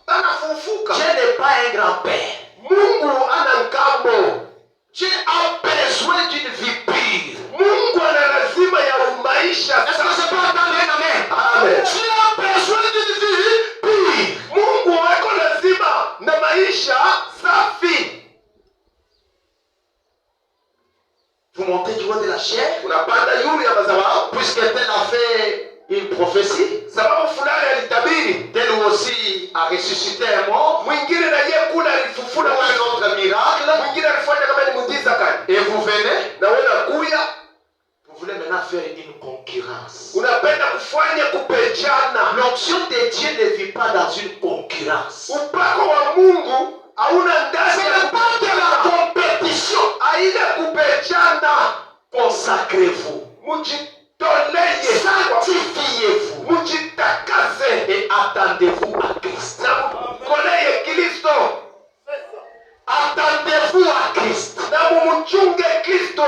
anafufuka. Dieu n'est pas un grand-père. Mungu ana nkambo. Dieu a besoin d'une vie pure. Mungu ana lazima ya maisha Est-ce que je peux entendre un amen? Amen. Dieu a besoin d'une vie pure. Mungu wako lazima na maisha safi. Vous montez du haut de la chair, Unapanda yule ya mazao, puisque tel a fait une prophétie, sababu fulani alitabiri, tel aussi a ressuscité un mort, mwingine na yeye kula alifufula ou un autre miracle, mwingine alifanya kama ni muujiza kani, et vous venez, na wewe unakuya vous voulez maintenant faire une concurrence. unapenda kufanya kupechana. L'onction de Dieu ne vit pas dans une concurrence. Upako wa Mungu hauna Ce ndani ya n'est pas de la compétition. haina kupechana. Consacrez-vous, Mujitolee, sanctifiez-vous mujitakase et attendez-vous à Christ. na mkolee Kristo Attendez-vous à Christ. na mumchunge Kristo.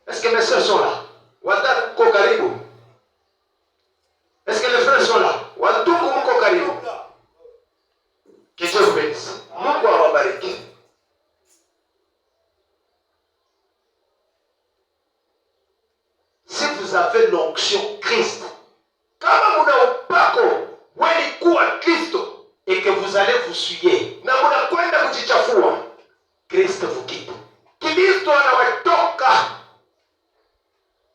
Est-ce que mes soeurs sont là? Watatu mko karibu, Est-ce que les frères sont là? wandugu mko karibu. Que Dieu vous bénisse. Mungu awabariki. Si vous avez l'onction Christ Kama muna upako weni kuwa Kristo et que vous allez vous souiller, na munakwenda kujichafua, Christ vous quitte. Kristo anawatoka.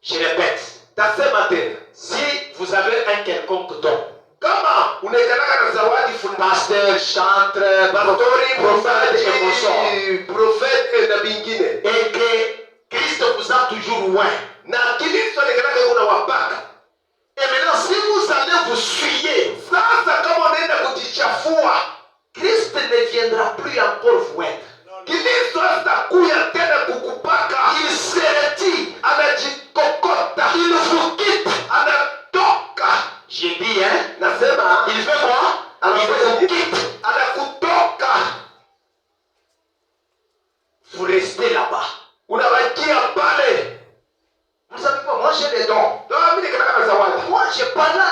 Je répète, Tasema tena, si vous avez un quelconque don, kama unaikanaka na chantres, pastori, prophètes et consorts. mchungaji, profeti na vingine. Et que Christ vous a toujours loin. Na Kristo anakalaka kuna wapaka. Et maintenant, si vous allez vous suyer, Sasa kama unaenda kujichafua, Christ ne viendra plus encore vous être. Kristo hatakuja tena kukupaka. Il se retire, Anajikokota, il vous quitte. anatoka. J'ai dit, hein? Nasema Il fait quoi? Il vous quitte. anakutoka. Vous restez là-bas. Unabakia pale. Vous savez pas, moi j'ai des dons. Ndio mimi nikataka na zawadi. Moi j'ai pas là.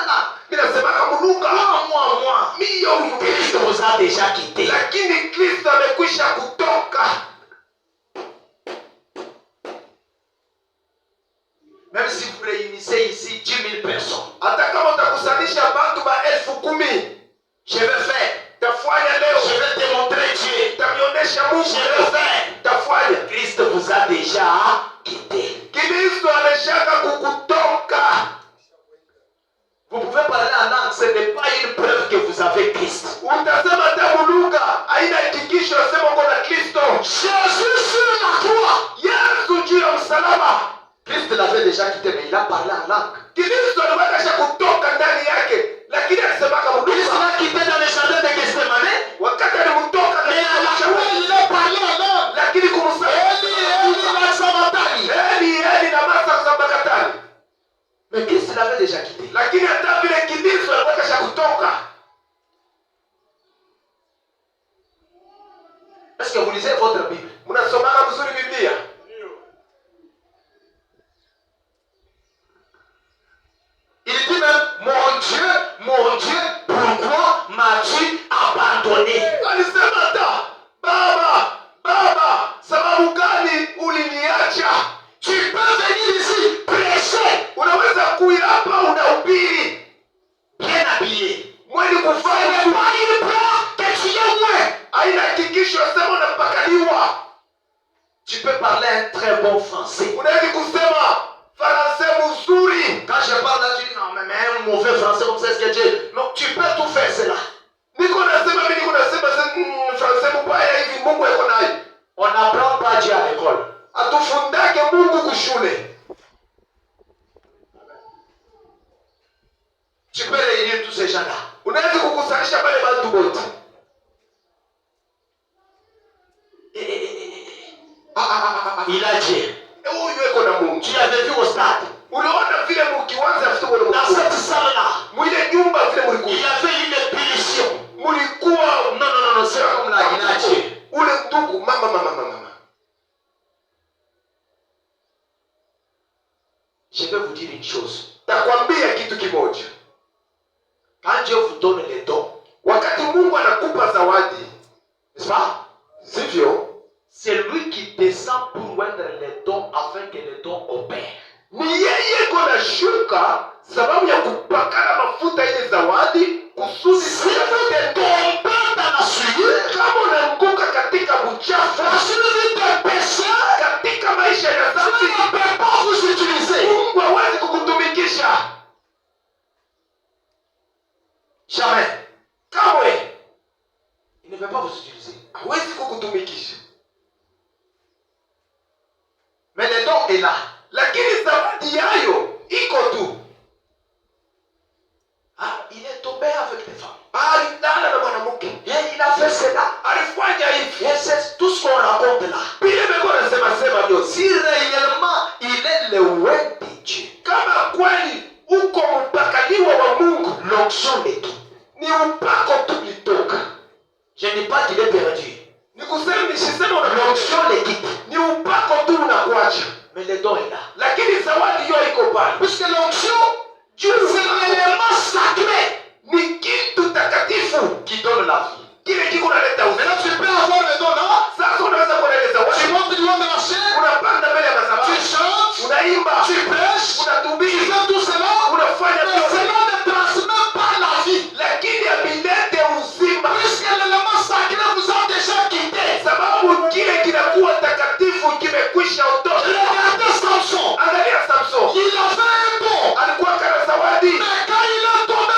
Mimi nasema kamunuka. Moi. Mimi huyu Christ Kristo. vous a déjà quitté. Lakini Kristo amekwisha kutoka. Même si vous réunissez ici 10 000 personnes, Hata kama utakusanisha watu 10,000, je vais faire. tafanya leo. Je vais démontrer Dieu. Tamionyesha Mungu. Je vais faire. Tafanya. Christ vous a déjà quitté. Kristo ameshaka kukutoka. Vous pouvez parler en langue, ce n'est pas une preuve que vous avez Christ. Utasema tamunuka, haina hakikisho sema uko na Kristo. Jésus sur la croix. Yesu juu ya msalaba. Christ l'avait déjà quitté, mais il a parlé en langue. Kristo aliwakasha kutoka ndani yake, lakini alisema Christ kamunuka. l'a quitté dans le jardin de Gethsemane, Wakati alimtoka mais à la croix, il a parlé en langue. lakini kumsaidia Eli na masa za bakatani. Mais Christ l'avait déjà quitté. Lakini hata vile Kristo aliwakasha kutoka. Est-ce que vous lisez votre Bible? Mnasomaka vizuri Biblia? Il dit même, mon Dieu, pourquoi m'as-tu abandonné? Alisema hata, Baba, sababu gani uliniacha? Tu peux venir ici, prêcher, Unaweza kuja hapa unahubiri, bien habillé. mwili Ce kufanya n'est pas une preuve que tu es loin. haina hakikisho sema unapakaliwa. Tu peux parler un très bon français. Unaweza kusema Faransa mzuri. Quand je parle là, tu dis non, mais un mauvais français comme ça, est-ce que Dieu. Non, tu peux tout faire cela. Niko nasema Faransa mbaya hivi Mungu yuko naye. On n'apprend pas Dieu à l'école. Atufundake Mungu kushule. Tu peux réunir tous ces gens-là. Unaweza kukusanyisha pale watu wote. Il a dit, Huyu yuko na Mungu. tu avais vu au stade, Uliona vile mkianza vitu wale dans cette salle-là, mwile nyumba vile mlikuwa. il y avait une punition. Mlikuwa Non, c'est comme là, il a dit. ule ndugu mama. Je vais vous dire une chose. Takwambia kitu kimoja. Quand Dieu vous donne les dons, Wakati Mungu anakupa zawadi, n'est-ce pas? sivyo? C'est lui qui descend pour rendre les dons afin que les dons opèrent. Ni yeye kona shuka sababu ya kupakana mafuta ile zawadi kusudi Si vous tombez dans la souillure, kama unaanguka katika uchafu, la souillure de péché, katika maisha ya Dieu dhambi, ne peut pas vous utiliser. Mungu hawezi kukutumikisha Jamais. kamwe, Il ne peut pas vous utiliser. hawezi kukutumikisha. Mais le don est là. Lakini zawadi yayo iko tu. Ah, il est tombé avec des femmes. Alilala na mwanamke, Et il a fait cela. alifanya hivi. Et c'est tout ce qu'on raconte là. Bila beko nasema vyote. Si réellement il est le roi de Dieu, Kama kweli uko mpakaliwa wa Mungu, l'onction est tout. ni upako tu litoka. Je ne dis pas qu'il est perdu. Nisisema una L'onction le quitte. ni upako tu unakuacha. Mais le don est là. Lakini zawadi hiyo iko pale. Puisque l'onction, Dieu, c'est l'élément sacré Ni kitu takatifu qui donne la vie. kile kiko naleta uzima. Maintenant, tu peux avoir le don là. Sasa unaweza kueleza Tu watu, montes du haut de la chaîne, unapanda mbele ya tu madhabahu, chantes, unaimba, tu prêches, tu unatubiri, fais tout cela. unafanya Mais vyote, cela ne transmet pas la vie. lakini abilete uzima, Puisque l'élément sacré vous a déjà quitté. sababu kile kinakuwa takatifu kimekwisha ondoka. Regardez Samson. Angalia Samson, Il avait un don. alikuwa kana zawadi, Mais quand il est tombé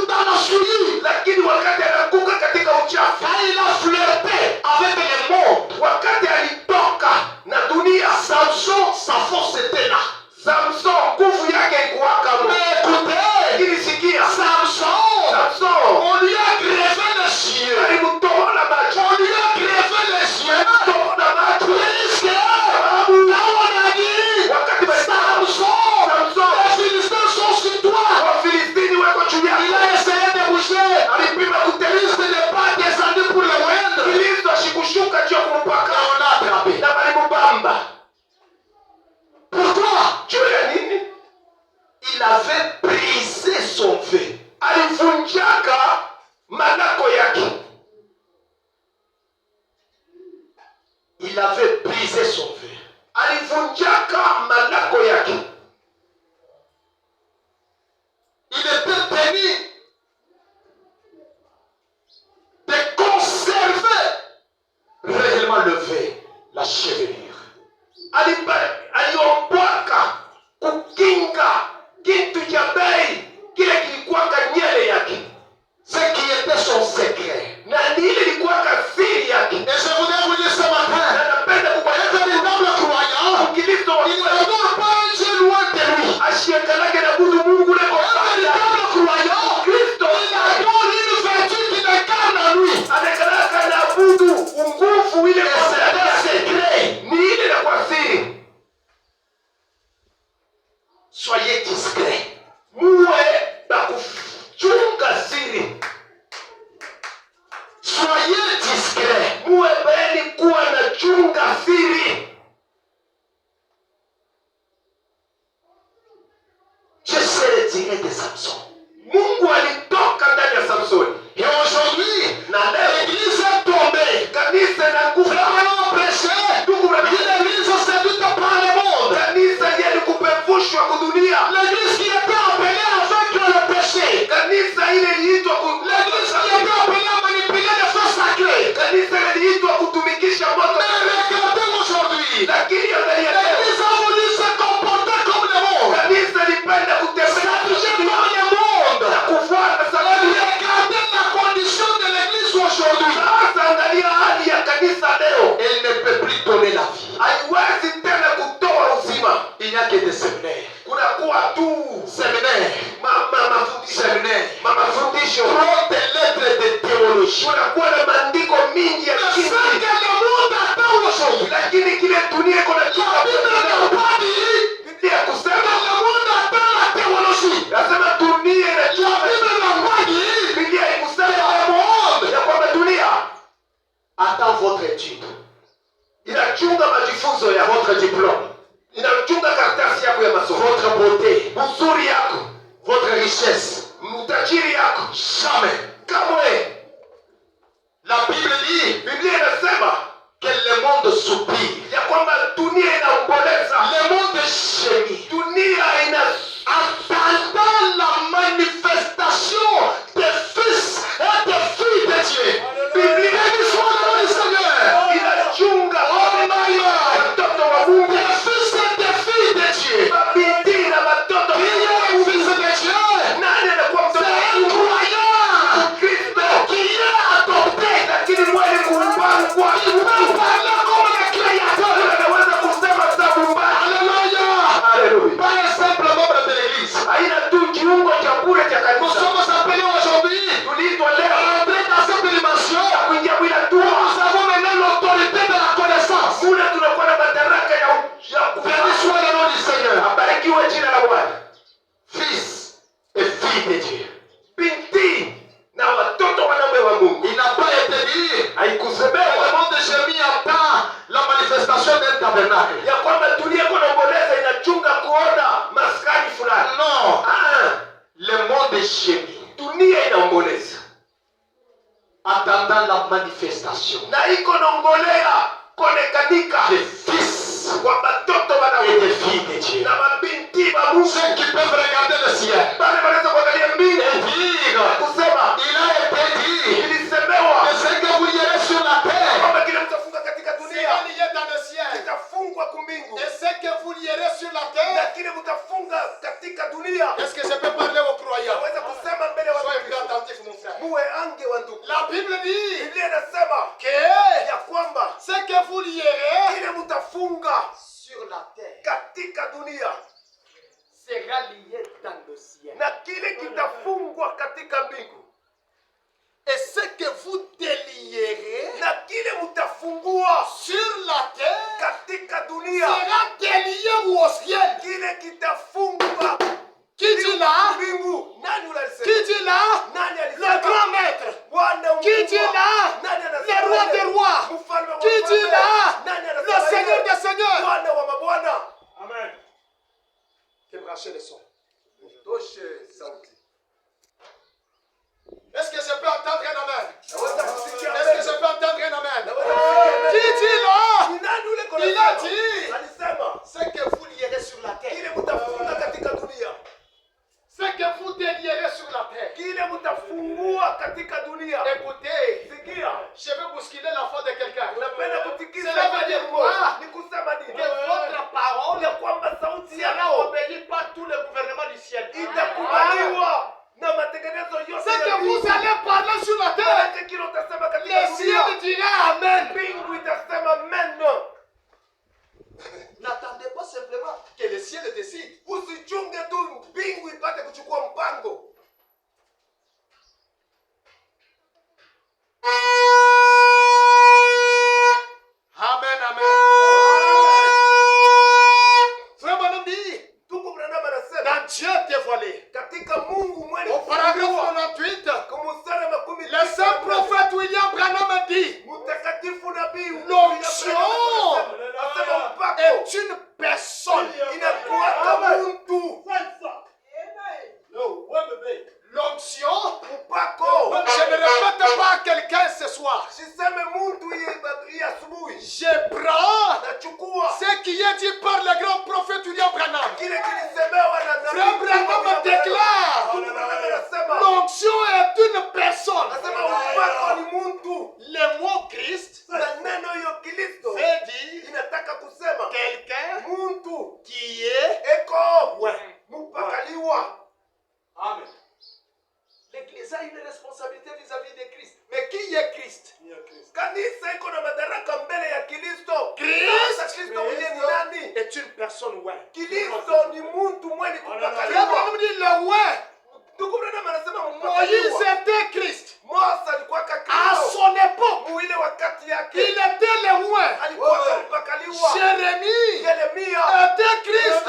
dans la souillure, lakini wakati anaanguka katika uchafu. Quand il a flirté avec le monde, Wakati alitoka na dunia, Samson, sa force était là. Samson nguvu yake ikuwaka mo. Mais écoutez, Lakini sikia, Samson, on lui a greffé les yeux. alimtobola macho. On lui a greffé les yeux. Alimtobola macho. Puisque, Sababu là on a dit, wakati Samson, Samson, les Philistins sont sur toi. Wafilistini wako juu Il yako. a essayé de bouger. Alipima Christ kuteleza. n'est pas descendu pour le moindre. Kristo asikushuka juu ya kumpaka. On l'a attrapé. Na balimubamba. Pourquoi? Juu ya nini? Il avait brisé son vœu. Alivunjaka manako yake. Il avait brisé son vœu. Alivunjaka manako yake. Il était tenu de conserver réellement le vœu, la chevelure. Aliombwaka kukinga kitu cha bei kile kilikuwaka nyele yake. Ce qui était son secret. Na ni ile ilikuwaka siri yake. Et je voudrais vous dire ce matin, Na napenda un kukwambia véritable croyant, Mkristo wa il kweli n'adore pas un Dieu loin de lui. ashiendanake na budu Mungu leko Un véritable croyant, Kristo il adore une vertu qu'il incarne en lui. anakalaka na budu nguvu ile Et kwa c'est un yake. secret. Ni ile na kwa siri. Soyez discret. Muwe na kuchunga siri. Soyez discret. Muwe bali kuwa na chunga siri. Je sais le tiré de Samson. Mungu alitoka ndani ya Samsoni. Et aujourd'hui, Na leo l'église est tombée. kanisa na nguvu. Vraiment prêché. Une église séduite par le monde. Kanisa yeye kupevushwa kudunia. L'église qui était appelée à vaincre le péché. Kanisa ile iliitwa L'église qui était appelée à manipuler les feux sacrés. kanisa ile iliitwa kutumikisha moto. Mais regardez aujourd'hui. Lakini angalia leo. L'église a voulu se comporter comme le monde. Kanisa lipenda kutembea S'habiller comme le monde. na kufuata Et salamu. regardez la condition de l'église aujourd'hui. Sasa angalia hali ya kanisa leo. Elle ne peut plus donner la vie. Haiwezi tena kutoa uzima. Il n'y a que des séminaires. Kunakuwa tu Séminaires. mafundisho. Trop de lettres de théologie. Kunakuwa na maandiko mingi ya Mais ce kindi. que le monde attend aujourd'hui. Lakini kile dunia iko na La Bible n'a pas dit. Biblia Mais kusema le monde attend la théologie. nasema dunia La inachunga. Bible n'a pas dit. Biblia Le ikusema monde ya kwamba dunia attend votre étude. inachunga majifunzo ya votre diplome, inachunga karatasi yako ya masomo, Votre beauté. uzuri yako, Votre richesse. utajiri yako. Jamais. Kamwe La Bible dit Biblia inasema que le monde soupire. ya kwamba dunia inaomboleza, Le monde gémit. dunia ina Attendant la manifestation des fils et des filles de Dieu. Biblia Béni soit le nom du Seigneur. inachunga Oh my God. watoto wa Mungu, Des fils et des filles de Dieu. mabinti na watoto. Qui est fils de Dieu? Nani anakuwa mtoto C'est wa un Mungu? croyant Kristo. qui est adopté. Lakini mwali kumbangwa, Il peut parler comme le créateur. anaweza kusema sabumba. Alléluia. Haleluya. Pas un simple membre de l'église. Haina tu kiungo cha bure cha Nous kanisa. sommes appelés aujourd'hui Tuliitwa à leo entrer dans cette dimension. kuingia bila Nous tua. avons maintenant l'autorité de la connaissance. Muna tunakuwa na madaraka ya Béni kufahamu. soit le nom du Seigneur. Abarikiwe jina la Bwana. Fils et fille de Dieu. Binti na watoto wanaume wa Mungu. Il n'a pas été dit. Le Haikusemewa monde gémit attend la manifestation d'un tabernacle. ya kwamba dunia iko naomboleza inachunga kuona maskani fulani. Non. Ah, Le monde gémit dunia inaomboleza attendant la manifestation na iko naongolea konekanika des fils kwa batoto et wanaume des filles de Dieu. na mabinti ba Mungu. Ceux qui peuvent regarder le ciel Bale wanaweza kuangalia mbingu et dire, kusema il a été dit ilisemewa que ce que vous lirez sur la terre kwamba kile mtafunga katika dunia sera lié dans le ciel. kitafungwa kumbingu Et ce que vous lierez sur la terre, na kile mtafunga katika dunia. est-ce que je peux parler aux croyants? Naweza kusema mbele ya Soyez watu. bien attentifs, mon frère. Muwe ange wa ndugu. La Bible dit Biblia inasema que ya kwamba ce que vous lierez kile mtafunga sur la terre katika dunia sera lié dans le ciel. na kile kitafungwa katika mbingu, Et ce que vous délierez na kile mtafungua sur la terre katika dunia, sera délié au ciel. kile kitafungwa Qui dit là? mbingu. Nani unalisema? Qui dit là? Nani Le alisema? grand maître. Bwana Qui dit mkubwa. là? Nani anasema? Le roi des rois. Mfalme wa Qui dit wafalme. là? Nani Le anasema? Seigneur hivyo? des seigneurs. Bwana wa mabwana. Amen. Débranchez le son. Toshe sauti. Est-ce que je peux entendre un amen? Naweza kusikia Est-ce que amen. je peux entendre un amen? Naweza kusikia amen. Qui dit là? Ni nani ule kona Il a sema? dit Alisema ce que vous lierez sur la terre. kile mtafunga katika dunia, Ce que vous délierez sur la terre. kile mtafungua katika dunia. Écoutez, Sikia, je vais bousculer la foi de quelqu'un. napenda kutikisa Cela veut dire quoi? ni kusema nini? Que votre parole Ya kwamba sauti sera yako obéie par tout le gouvernement du ciel. itakubaliwa na matengenezo yote Ce ya que vous mbingu. allez parler sur la terre, Maana kile utasema katika le ciel dunia, dira Amen. mbingu itasema amen. N'attendez pas simplement que le ciel décide. Usichunge tu mbingu ipate kuchukua mpango. Amen, amen. Frère Branham dit, Ndugu Branham anasema dans Dieu dévoilé, katika Mungu mwenye au paragraphe 98, kumsana makumi le saint prophète William Branham dit, mtakatifu nabii l'onction asema mpako est une personne. inakuwa kama mtu. L'onction, Mpako je ne répète pas à quelqu'un ce soir. siseme mtu hii asubuhi, Je prends nachukua ce qui est dit par le grand prophète William Branham. kile kilisemewa na nabii. Frère Branham déclare, Ndugu Branham anasema l'onction est une personne. anasema mpako ni mtu, Le mot Christ na neno hiyo Kristo veut dire inataka kusema quelqu'un mtu qui est eko ouais. mpakaliwa. Amen. L'Église a une responsabilité vis-à-vis de Christ. Mais qui est Christ? Kanisa iko na madaraka mbele ya Kristo. Christ Sasa Kristo mwenyewe ni nani? est une personne ouais. Kristo ni mtu mwenye Frère kupakaliwa. Branham dit le ouais. Ndugu Branham anasema Moïse mpakaliwa. était Christ. Mose alikuwa À Kristo. son époque, Mwile wakati il yake était le ouais. alikuwa mpakaliwa. Jérémie Yeremia était Christ.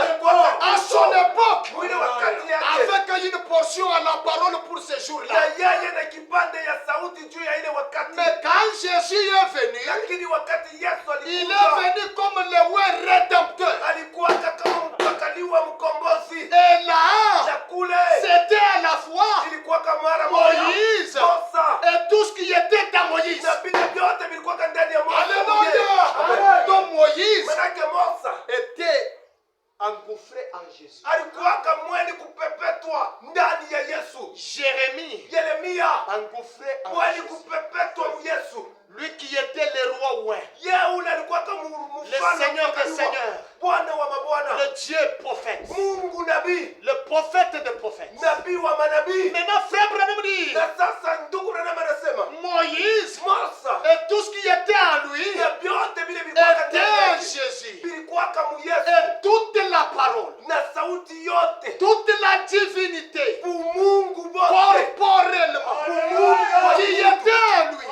À son époque, mwile wakati yake avec une portion à la parole pour ce jour-là. na yeye na kipande ya sauti juu ya ile wakati. Mais quand Jésus est venu, Lakini wakati Yesu il est alikuja venu comme le ouais rédempteur. alikuwa kama mpakaliwa mkombozi. Et là, Na kule c'était à la fois ilikuwa kama mara moja Moïse Musa et tout ce qui était dans Moïse. na vitu vyote vilikuwa ndani ya Musa. Alléluia. Donc Moïse Manake Musa était engouffré en Jésus. alikuwa kamweni kupepetwa ndani ya Yesu. Jérémie Yeremia engouffré en mweni Jésus. kupepetwa mu Yesu. Lui qui était le roi ouais. Yeye ule alikuwa kama Le Seigneur des Seigneurs. Bwana wa mabwana, Le Dieu prophète. Mungu nabii, Le prophète des prophètes. nabii wa manabii. Maintenant, frère Branham dit, Na sasa ndugu Branham anasema Moïse Musa et tout ce qui était en lui na vyote vile vilikuwa était ndani en yake Jésus. vilikuwa kama Yesu, Et toute la parole, na sauti yote toute la divinité, umungu wote corporellement, qui était en lui.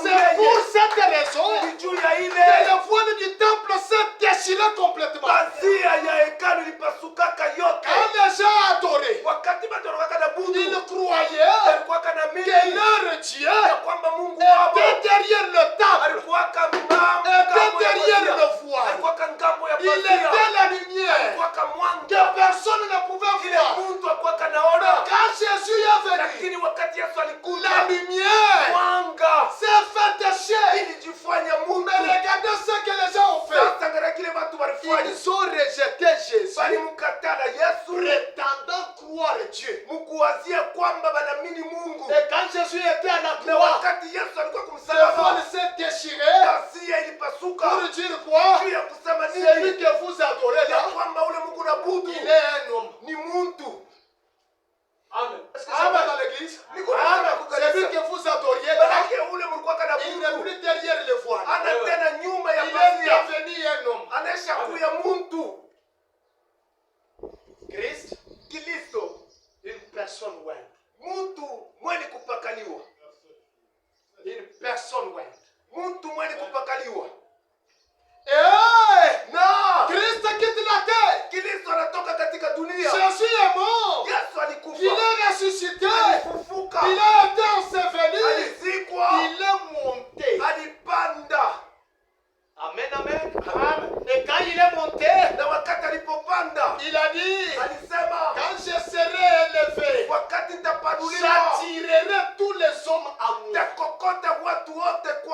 C'est pour cette raison juu ya que ile le voile du temple s'est déchiré complètement. pazia ya hekalu ilipasukaka yote. Quand les gens adoraient, Wakati batoroka na budu ils croyaient alikuwa kana mimi que leur Dieu ya kwamba Mungu wao était derrière le temple, alikuwa kama était derrière le voile. alikuwa ngambo ya Il pazia, était la lumière alikuwa kama que mwanga personne ne pouvait kile voir. mtu alikuwa kanaona. Quand Jésus est venu, Lakini wakati Yesu alikuja la lumière mwanga s'est fait déchirer. ilijifanya Mais Mungu. regardez ce que les gens ont fait. Sasa angalia kile watu walifanya, Ils ont rejeté Jésus, walimkataa Yesu prétendant croire Dieu. mkuwazia kwamba wanaamini Mungu. Et quand Jésus était à la Na croix, wakati Yesu alikuwa le kumsalaba, voile s'est déchiré pazia ilipasuka pour dire quoi? juu ya kusema Celui nini? que vous adorez Ya là, kwamba ule Mungu nabudu il est un homme. ni muntu. Amen. Est-ce que c'est vrai dans l'église? Niko Amen. nasema Celui kukanisa, que vous adoriez là, manake ule Mungu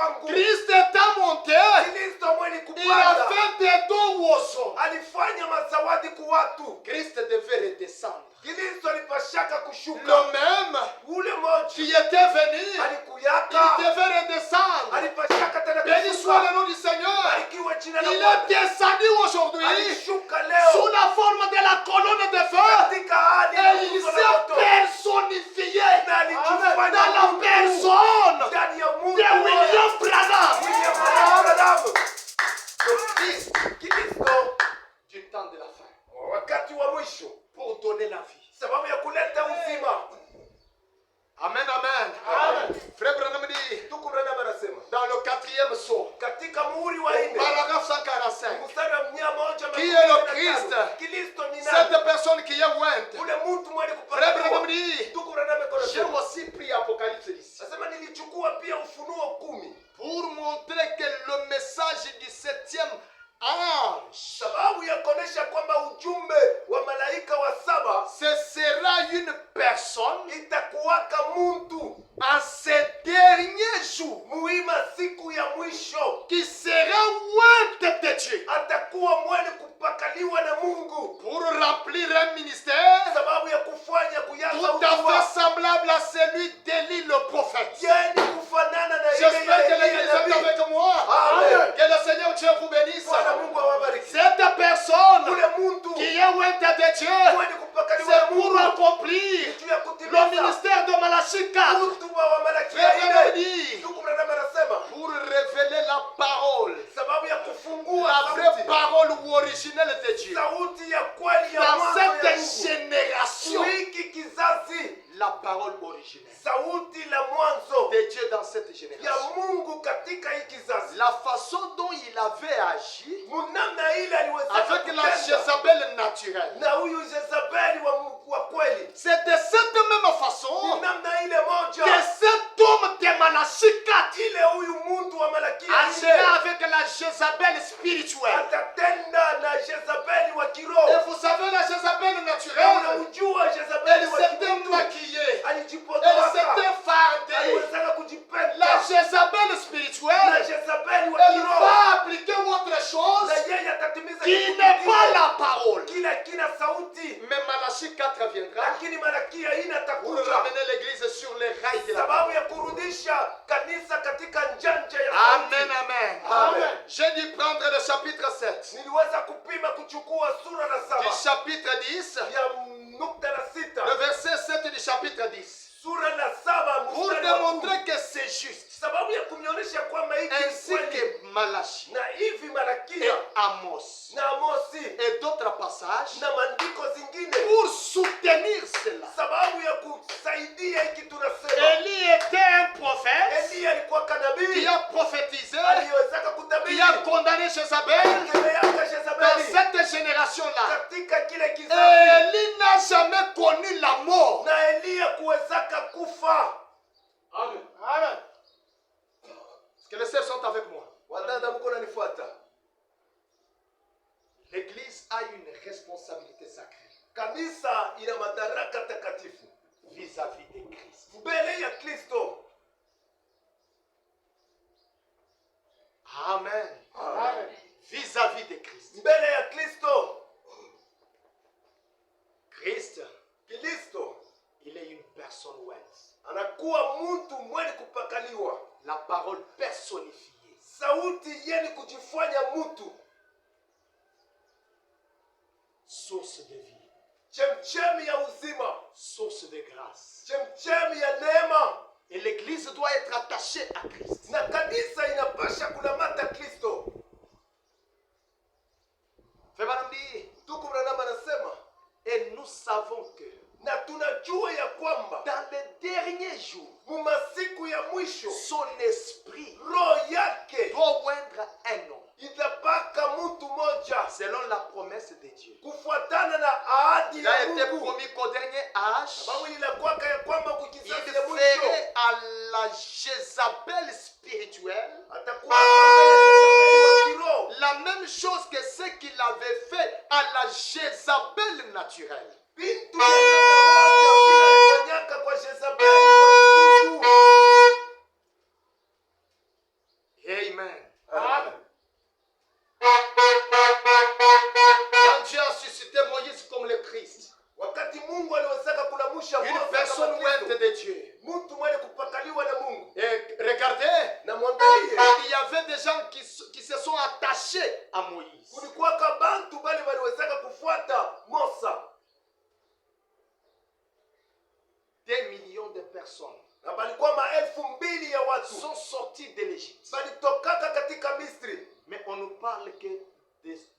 kwangu. Kristo étant monté, Kristo mwenye il a kupanda fait des dons aux hommes. alifanya mazawadi kwa watu. Christ devait redescendre. Kristo alipashaka Le kushuka. même Ule moja qui était venu, il alikuyaka devait redescendre. alipashaka tena Béni soit le kushuka. nom du Seigneur. Barikiwe jina la Il Bwana. est descendu aujourd'hui Alishuka sous leo la forme de la colonne de feu. katika hali ya Et il nguzo la s'est moto. personnifié Na alijifanya dans la Mungu personne ndani ya Mungu de William Branham. William Branham. Le Christ Kristo du temps de la fin. wakati wa mwisho Pour donner la vie. sababu ya kuleta uzima. Amen, amen. Amen. Frère Branham dit Ndugu Branham anasema dans le 4e psaume, katika muhuri wa au 4 paragraphe 145, mstari wa 145 Qui est le Christ? Kristo ni cette nani? personne qui est ointe, Ule mtu mwenye Frère Branham kupata dit, ndugu Branham j'ai anasema aussi pris Apocalypse 10 nasema nilichukua pia Ufunuo 10 pour montrer que le message du 7e ange, sababu ya kuonesha kwamba ujumbe wa malaika wa 7 ce sera une personne itakuwaka mtu en ces derniers jours muhimu siku ya mwisho qui sera ointe de Dieu atakuwa mwenye kupakaliwa na Mungu pour remplir un ministère sababu ya kufanya kuyaza tout à huduma fait semblable à celui d'Élie le prophète. yenye kufanana na ile J'espère que ya l'église est nabii. avec moi. Amen. Que le Seigneur Dieu vous bénisse. Bwana Mungu awabariki. Cette personne Ule mtu qui est ointe de Dieu, mwenye kupakaliwa na c'est pour Mungu accomplir juu ya le kutimiza ministère de Malachi 4. huduma wa Malaki Frère Branham ile. dit, Ndugu Branham anasema pour révéler la parole, sababu ya kufungua la vraie sauti, parole originelle de Dieu. sauti ya kweli ya Dans mwanzo ya cette Mungu. génération, Hiki kizazi la parole originelle sauti la mwanzo de Dieu dans cette ya génération. Mungu katika hii kizazi. La façon dont il avait agi Munamna ile aliweza avec la Jézabel naturelle, na huyu Jezabeli wa kweli. c'est de cette même façon Namna ile moja que cet homme de Malachi 4 ile huyu mtu wa Malaki agira avec la Jézabel spirituelle. atatenda na Jezabeli wa kiroho. Et vous savez, la Jézabel Na naturelle, unamjua Jezabeli elle wa s'était kiroho maquillée, elle alijipotoa, s'était fardée. aliweza kujipenda. La Jézabel Na spirituelle, Jezabeli wa elle kiroho va appliquer autre chose na yeye atatimiza qui kitu n'est kingine. pas la parole. Kila kina sauti, Mais Malachi 4 viendra lakini Malaki ya ina pour atakuja ramener l'église sur les rails de la parole. sababu ya kurudisha kanisa katika njanja ya Amen, sauti. amen. Amen. J'ai dû prendre le chapitre 7 Niliweza kupima kuchukua sura la du 7 chapitre 10, ya nukta la 6 le verset 7 du chapitre 10, sura la 7 pour mstari wa 10. démontrer que c'est juste. Sababu ya kumnyonyesha kwamba hiki ni Ainsi kweli. que Malachi Na hivi et Malakia Amos na Amosi et d'autres passages na maandiko zingine pour soutenir cela. sababu ya kusaidia hiki tunasema. Élie était un prophète Eliya alikuwa qui kanabii a prophétisé, aliyewezaka qui kutabiri a condamné Jézabel kemeaka dans Jezabeli cette génération-là. katika kile Et kizazi, Élie n'a jamais connu la mort. na Eliya kuwezaka kufa. Amen. Amen. Est-ce que les sœurs sont avec moi? Wadada mko nanifuata? L'Église a une responsabilité sacrée Kanisa ina madaraka takatifu vis-à-vis de Christ. mbele ya Kristo. Amen. Amen. Vis-à-vis de Christ. Mbele ya Kristo. Christ, Kristo il est une personne ointe. anakuwa mtu mwenye kupakaliwa, La parole personnifiée. sauti yenye kujifanya mtu, Source de vie. chemchemi ya uzima, Source de grâce. chemchemi ya neema. Et l'Église doit être attachée à Christ. Na kanisa inapasha kunamata Kristo. Frère Branham dit, Ndugu Branham anasema, et nous savons que na tunajua ya kwamba dans les derniers jours, mumasiku ya mwisho son esprit roho yake doit oindre un homme itapaka mtu moja selon la promesse de Dieu. kufuatana na ahadi Il a ya été Mungu. promis qu'au dernier âge, Sababu inakwaka ya kwamba il kukizazi ya mwisho ferait à la Jézabel spirituelle atakuwa mbele ya kiroho la même chose que ce qu'il avait fait à la Jézabel naturelle. bintu ya moja bila alifanyaka kwa Jezabeli wa kimungu. Amen. Amen. Quand Dieu a suscité Moïse comme le Christ, Wakati Mungu aliwezaka kulamusha une Mose personne kama Kristo, ouette de Dieu. mtu mwenye kupakaliwa na Mungu. Et regardez, Na mwangalie, il y avait des gens qui se sont attachés à Moïse. kulikuwaka bantu bali waliwezaka kufuata Musa. 2 millions de personnes Na balikuwa 2,000 ya watu sont sortis de l'Égypte. balitokaka katika Misri. Mais on nous parle que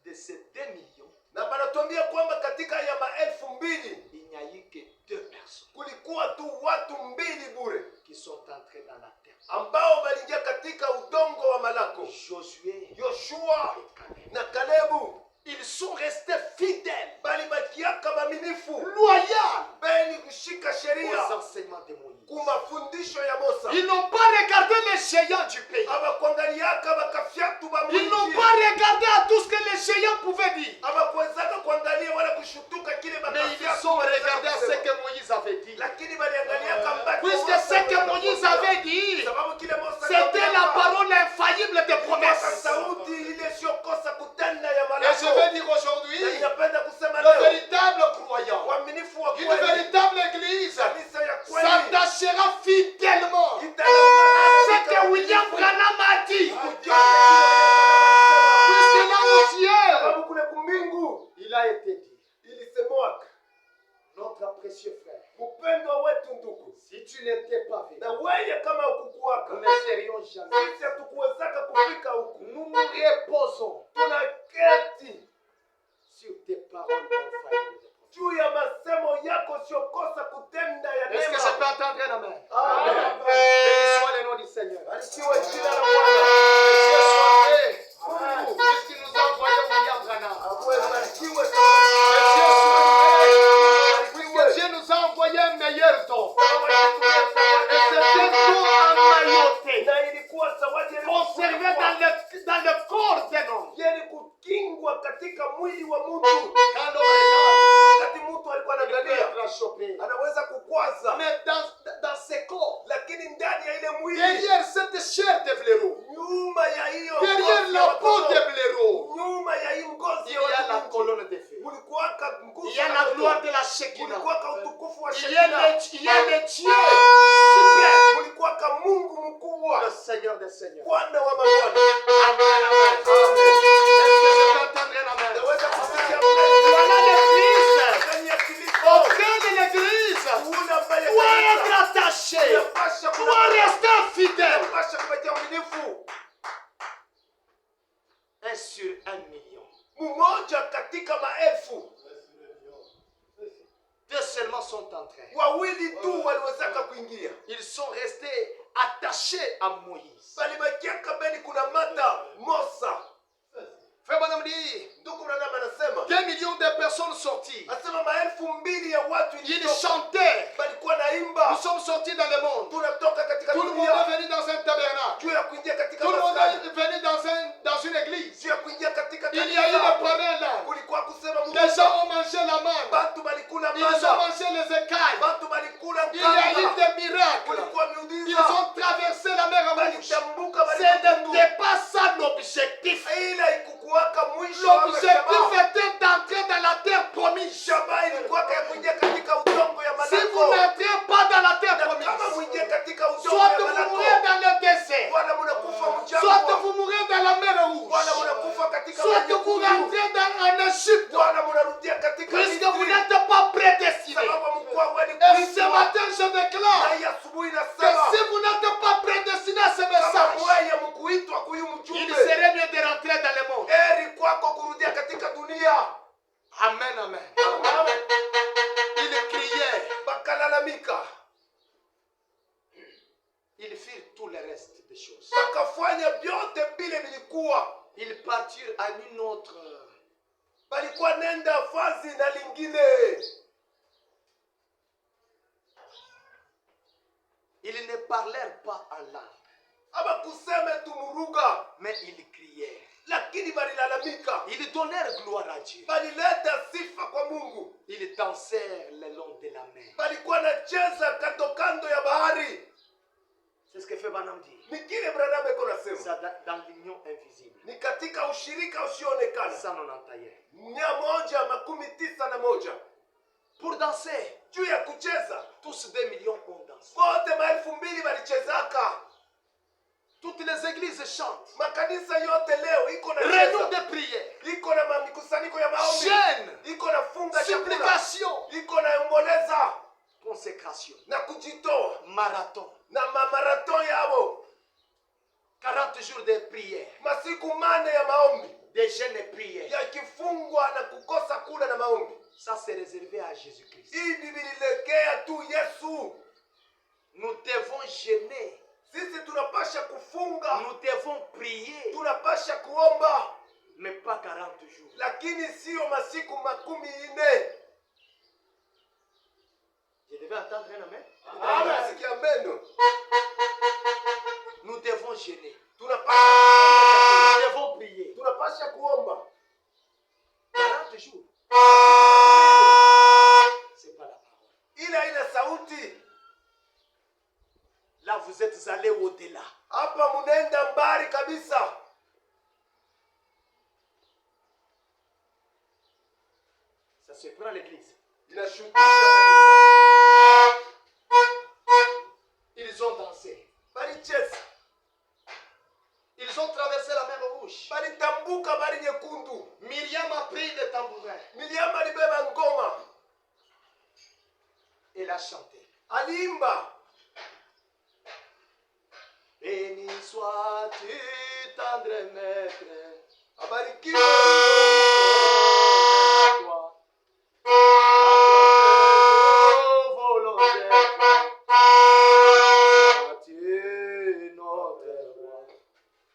de ces 2 millions, Na banatuambia kwamba katika ya 2,000 il n'y a eu que 2 personnes kulikuwa tu watu 2 bure qui sont entrés dans la terre. ambao waliingia katika udongo wa Malako, Josué Yoshua et Caleb. na Kalebu. Ils sont restés fidèles, Bali bakiaka baminifu loyaux beni kushika aux sheria enseignements de Moïse. kumafundisho ya Musa. Ils n'ont pas regardé les géants du pays. Abakuangaliaka bakafyatu ba Ils n'ont mwinchi. pas regardé à tout ce que les géants pouvaient dire. Abakuwezaka kuangalia wala kushutuka kile Mais ils bakafyatu ont waliweza regardé à ce kusema. que Moïse avait dit. Lakini baliangaliaka ambacho Puisque Musa ce que aliweza Moïse kusema. avait dit, Sababu kile Musa c'était la aliweza parole infaillible des kusema. promesses. Sauti ile isiyokosa kutenda ya Et Malako. je vais dire aujourd'hui, Na ninapenda kusema le leo, véritable croyant, waaminifu wa une kweli, véritable église, kanisa ya kweli s'attachera fidèlement à itaamana ce katika que William uaminifu. Branham a dit. Kujua kile William Puisque là au ciel, sababu kule kumbingu il a été dit, ilisemwaka, notre précieux frère, mpendwa wetu ndugu, si tu n'étais pas venu, na weye kama nous ukukuwaka, ne serions jamais. sisi hatukuwezaka kufika huku. Nous nous reposons Tunaketi sur tes paroles infaillibles. juu ya masemo yako siokosa kutenda ya Est-ce que je peux neema. entendre un amen? Amen. Béni soit le nom du Seigneur. Barikiwe jina la Bwana. Que Dieu soit loué, Mungu puisqu'il nous a envoyé William Branham. awe barikiwe Que Dieu soit loué, puisque Barikiwe. Dieu nous a envoyé un meilleur don. Sawa alitumia Et zawadi c'était don emmailloté, na ilikuwa zawadi conservé dans le corps d'un homme. yani kukingwa katika mwili wa mtu. Quand l'homme regarde, Wakati mtu alikuwa il peut anaangalia être choqué. anaweza kukwaza, Mais dans ce corps, lakini ndani ya ile mwili, derrière cette chair de blaireau, nyuma ya hiyo derrière ngozi ya la peau watoto, de blaireau, nyuma ya hii il ngozi y ya a la watu, colonne de feu. mulikuwaka nguzo Il y a ya la moto. gloire de la Shekinah. Mulikuwaka utukufu wa Il y a Shekina. le Dieu suprême, Mulikuwaka Mungu mkubwa, le Seigneur des Seigneurs. Bwana wa mabwana. Amen, amen. Est-ce que je peux entendre un amen? Naweza kusikia Voilà l'Église ndani ya Kristo. auquel l'Église Ule ambaye doit être kanisa attachée, inapasha doit rester fidèle. inapasha kupatia uaminifu. 1 sur 1 million. Mmoja katika maelfu, 2 seulement sont entrés. wawili tu waliwezaka kuingia, Ils sont restés attachés à Moïse. balibakiaka beni kuna mata Musa. Frère Madame dit, Ndugu Branham anasema 2 millions de personnes sorties. asema 2,000 ya watu Ils ilitoka, chantaient. balikuwa Nous naimba, sommes sortis dans le monde. tunatoka katika Tout le monde dunia est venu dans un tabernacle. juu ya kuingia katika Tout le monde maskani, est venu dans une église. juu ya kuingia katika Il y a eu le kanisa. premier là. Kulikuwa kusema Les gens Mungu, ont mangé la manne. bantu balikula Ils ont mana, mangé les écailles. bantu balikula Il y a eu nkanga, des miracles. kulikuwa Ils miujiza, ont traversé la mer Rouge. balitambuka, Ce balitambuka. n'était pas ça l'objectif. Ila ikukuwaka mwisho wa L'objectif shabaha. était d'entrer dans la terre promise. Shabaha ilikuwaka ya kuingia katika udongo ya Si vous Malako. n'entrez pas dans la terre Na kama promise, mwingie katika udongo soit ya vous Malako, mourrez dans le désert, Bwana munakufa soit mjangwa, vous mourrez dans la mer Rouge, Bwana munakufa katika soit maji vous mekundu, rentrez en Égypte, Bwana munarudia katika puisque vous Misri, n'êtes pas prédestinés. sababu mkuu weni Et ce kuitwa. matin, je Na déclare hii asubuhi que nasema si vous n'êtes pas prédestinés à ce kama message, mweye mkuitwa kuyu il mjumbe, serait mieux de rentrer dans le monde. heri kwako kurudia katika dunia. Amen, amen. Amen. Ils criaient, Bakalalamika, ils firent tout le reste des choses. bakafanya vyote vile vilikuwa, Ils partirent à une autre. balikuwa nenda fazi na lingine. Ils ne parlèrent pas en langue, Abakuseme tumuruga, mais ils crièrent. lakini balilalamika, Ils donnèrent gloire à Dieu. balileta sifa kwa Mungu, Ils dansèrent le long de la mer. balikuwa nacheza kando kando ya bahari. C'est ce que fait Branham dit. Ni kile Branham iko nasema, Ça, dans l'union invisible. ni katika ushirika usioonekana. 191. 191. Pour danser, Juu ya kucheza, tous 2 millions ont dansé. wote 2,000 walichezaka. Toutes les églises chantent. Makanisa yote leo iko na Réunion cheza, de prière, iko na mikusanyiko ya maombi, jeûne, iko na funga chakula, supplication, iko na omboleza consécration, na kujitoa marathon, na marathon yao, 40 jours de prière, masiku 4 ya maombi, de jeûne et prière. yakifungwa na kukosa kula na maombi. Ça c'est réservé à Jésus-Christ. Hii bililegea tu Yesu. Nous devons jeûner, Sisi tunapasha kufunga, nous devons prier, tunapasha kuomba, mais pas 40 jours. lakini sio masiku 40. Je devais entendre un amen. Sikia meno. Nous devons jeûner, Tunapasha kufunga, nous devons prier. tunapasha kuomba. 40 jours, c'est pas la parole. Ila sauti. Là, vous êtes allés au-delà. Hapa munenda mbali kabisa. Ça se prend à l'église. Inashukisha kanisa. Ils ont dansé. Balicheza, Ils ont traversé la mer Rouge. balitambuka bali nyekundu. Myriam a pris le tambourin. Miriam alibeba ngoma, Elle a chanté. aliimba. Béni sois-tu, tendre maître, Abarikiwe toi. Au volontaire, sois-tu notre roi.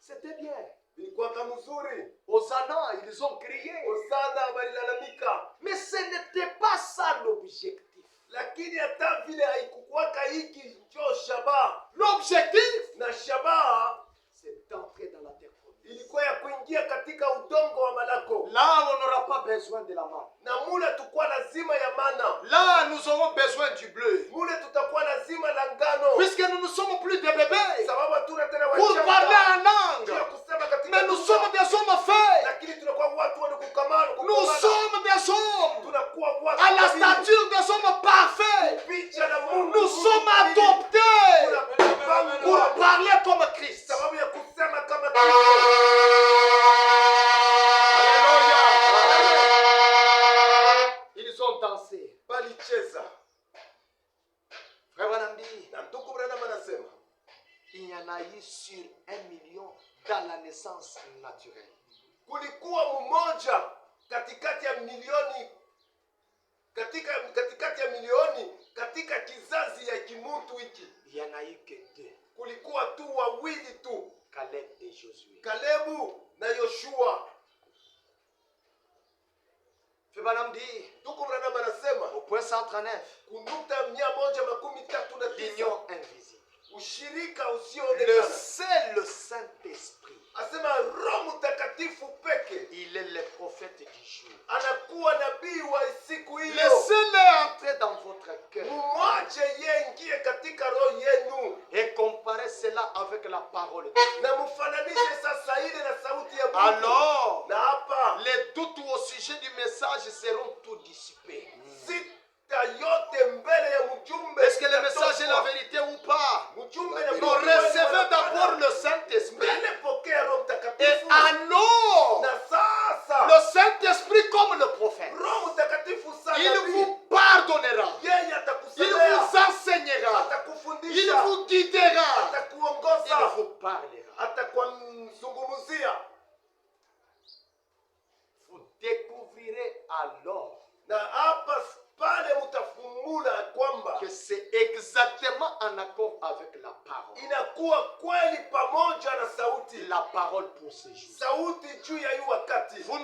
C'était bien. ilikuwa mzuri. Hosanna, ils ont crié. Osana balilalamika, Mais ce n'était pas ça l'objectif. lakini hata vile haikukuwaka hiki njo shabaha. L'objectif, Na shabaha c'est d'entrer dans la terre promise. ilikuwa ya kuingia katika udongo wa Malako. Là, on n'aura pas besoin de la main. Na mule tukua lazima ya mana, Là, nous aurons besoin du bleu. mule tutakuwa lazima la ngano, Puisque nous ne sommes plus des bébés sababu hatuna tena pour parler wachanga en langue. juu ya kusema katika Mais nous lugha. sommes des hommes faits. Lakini tunakuwa watu wenye kukamana, Nous sommes des hommes tunakuwa watu à la kamili. stature des hommes parfaits. Picha na Mungu. Nous sommes adoptés Tunapangwa pour parler comme Christ. sababu ya kusema kama Kristo. Ils ont dansé. Balicheza. Frère Wanambi, Na ndugu Branham anasema il y en a eu sur 1 million dans la naissance naturelle. kulikuwa mmoja katikati ya milioni katikati ya milioni katika kizazi ya kimutu hiki. Il y en a eu que 2. Kulikuwa tu wawili tu, Caleb et Josué. Kalebu na Yoshua. Frère Wanambi, Ndugu Branham anasema au point 139, kunukta 139 l'union invisible. ushirika Le usioonekana. seul Saint-Esprit, Asema Roho Mtakatifu peke il est le prophète du jour. anakuwa nabii wa siku hiyo. Laissez-le entrer dans votre cœur Mwache yeye ingie katika roho yenu et comparez cela avec la parole de Dieu. na mfananishe sasa ile na sauti ya Mungu. Alors, Na hapa les doutes au sujet du message seront tout dissipés. sita yote mbele ya mjumbe. Est-ce que le message est la vérité ou pas? Mjumbe na Non, recevez d'abord le Saint-Esprit. mbele, pokea Roho Et Mtakatifu. alors, Na sasa le Saint-Esprit comme le prophète, Roho Mtakatifu sana il nabii, vous pardonnera, yeye il atakusemea, vous enseignera, il atakufundisha, vous guidera, il atakuongoza, vous parlera. atakwazungumzia. Vous découvrirez alors Na hapa pale mtafumula kwamba que c'est exactement en accord avec la parole. inakuwa kweli pamoja na sauti, La parole pour ce jour. sauti juu ya hii wakati. Vous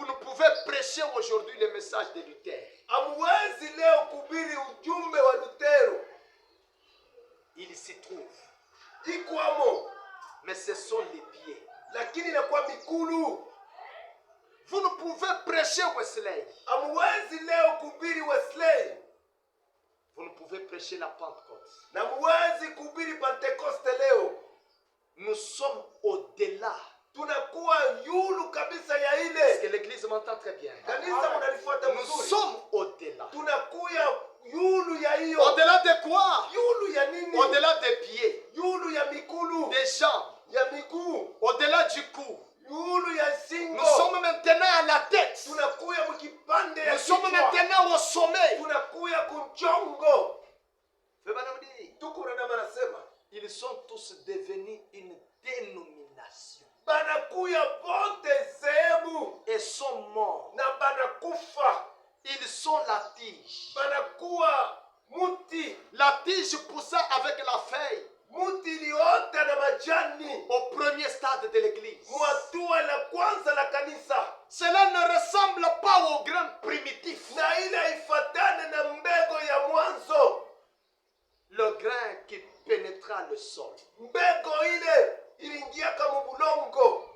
ne pouvez prêcher aujourd'hui le message de Luther. Hamwezi leo kuhubiri ujumbe wa Lutero, Il s'y trouve. ikwamo, Mais ce sont les pieds. lakini inakuwa mikulu. Vous ne pouvez prêcher Wesley. Hamwezi leo kuhubiri Wesley, Vous ne pouvez prêcher la Pentecôte. na hamwezi kuhubiri Pentekoste leo. Nous m'entend très bien. Kanisa mnalifuata Nous vizuri. sommes au-delà. Tunakuya yulu ya hiyo. Au-delà de quoi? Yulu ya nini? Au-delà des pieds, Yulu ya mikulu. des jambes, Ya miguu. au-delà du cou. Yulu ya singo. Nous sommes maintenant à la tête. Tunakuya mkipande ya Nous sommes kichwa. maintenant au sommet. Tunakuya kunjongo. Ils Tukuranama nasema. sont tous devenus une dénomination Banakuya bote sehemu. et sont morts. Na banakufa. Ils sont la tige. Banakuwa muti. La tige poussa avec la feuille Muti iliota na majani. au premier stade de l'église. Mwatua la kwanza la kanisa. Cela ne ressemble pas au grain primitif. Na ile ifatane na mbego ya mwanzo. Le grain qui pénétra le sol. Mbego ile iliingia kama bulongo.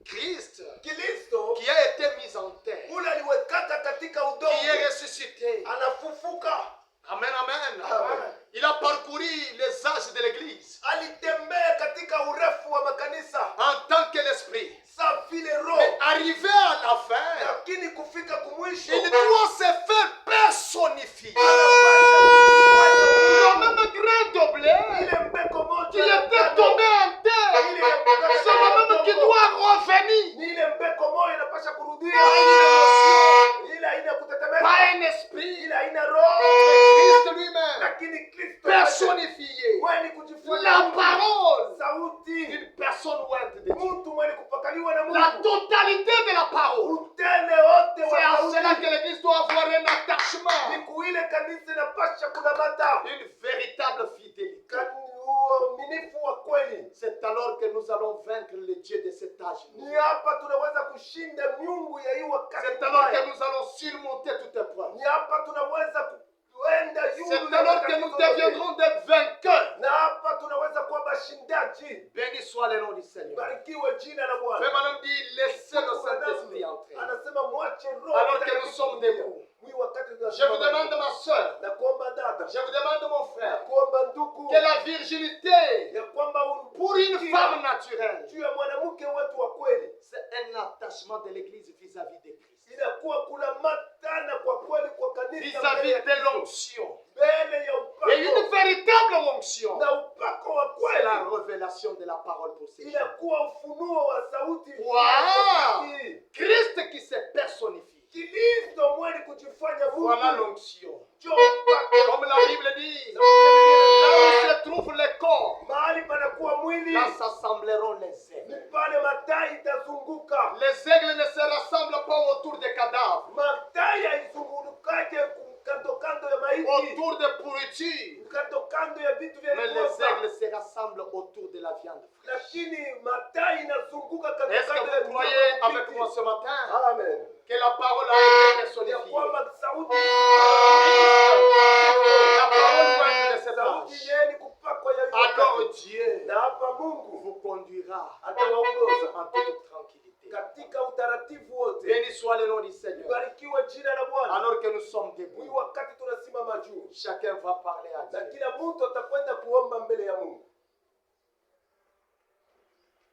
Christ Kristo qui a été mis en terre, ule aliwekaka katika qui udongo. est ressuscité. Anafufuka. Amen, amen. Amen. Il a parcouru les âges de l'église Alitembea katika urefu wa makanisa. en tant que l'esprit. Sa vile Mais roho. arrivé à la fin, Lakini kufika kumwisho. il doit se faire personnifier. Le même grain de blé Ile mbeko qui moja. était tombé en terre, c'est le même qui doit revenir. Ni ile mbeko moja inapasha kurudia. Pas une émotion, Ile haina kutetemeka. pas un esprit, Ile haina roho. Christ lui-même, Lakini Kristo personnifié. wewe ni kujifanya La parole sauti. d'une personne ointe de Dieu. Mtu mwenye kupakaliwa na La Mungu. totalité de la parole. Utele wote C'est wa à sauti. cela que l'église doit avoir un Ni attachement, kuile kanisa inapasha kunamata. une véritable fidélité. Uaminifu wa kweli. C'est alors que nous allons vaincre le Dieu de cet âge. Ni hapa tunaweza kushinda miungu ya hii wakati. C'est alors que mbaya. nous allons surmonter toute épreuve. Ni hapa tunaweza kuenda C'est yulu ya alors que wakati nous zote. deviendrons des vainqueurs. Na hapa tunaweza kuwa bashindaji. Béni soit le nom du Seigneur. Barikiwe jina la Fais Bwana. madame dit, laissez le Saint-Esprit entrer. Anasema mwache roho. Alors que nous Mtakatifu sommes debout. Mwi wakati Je tunasimama. vous demande, ma soeur, Na kuomba dada. je vous demande, mon Na frère, kuomba ndugu. que la virginité, Ya kwamba pour une femme naturelle, juu ya mwanamke wetu wa kweli. c'est un attachement de l'Église vis-à-vis de Christ. Inakuwa kuna matana kwa kweli kwa kanisa. Vis-à-vis mbele ya de Kristo. l'onction. Mbele ya Et une upako. véritable onction, Na upako wa c'est la kweli. révélation de la parole pour ces gens. Inakuwa ufunuo wa sauti. Wow! Christ qui se personnifie. Kristo mwenye kujifanya Mungu. Voilà l'onction. Njoo upako. Comme la Bible dit, là où se trouve le corps, Mahali panakuwa mwili. là s'assembleront les Ni aigles. pale matai itazunguka. Les aigles ne se rassemblent pas autour des cadavres, Matai haizungukaje kando kando ya maiti. autour des pourritures, Kando kando ya vitu vya mais les kuoza. aigles se rassemblent autour de la viande fraîche. Lakini matai inazunguka kando Est-ce kando que vous croyez avec moi ce matin Amen. que la parole a été Ya personnifiée? kwamba sauti. La parole ointe de cet Sauti âge. yeye ni kupakwa ya yule Alors wakati. Dieu Na hapa Mungu vous conduira atawaongoza en toute tranquillité. katika utaratibu wote. Béni soit le nom du Seigneur. Barikiwe jina la Bwana. Alors que nous sommes Huyu debout, wakati tunasimama juu. chacun va parler à Na Dieu. kila mtu atakwenda kuomba mbele ya Mungu.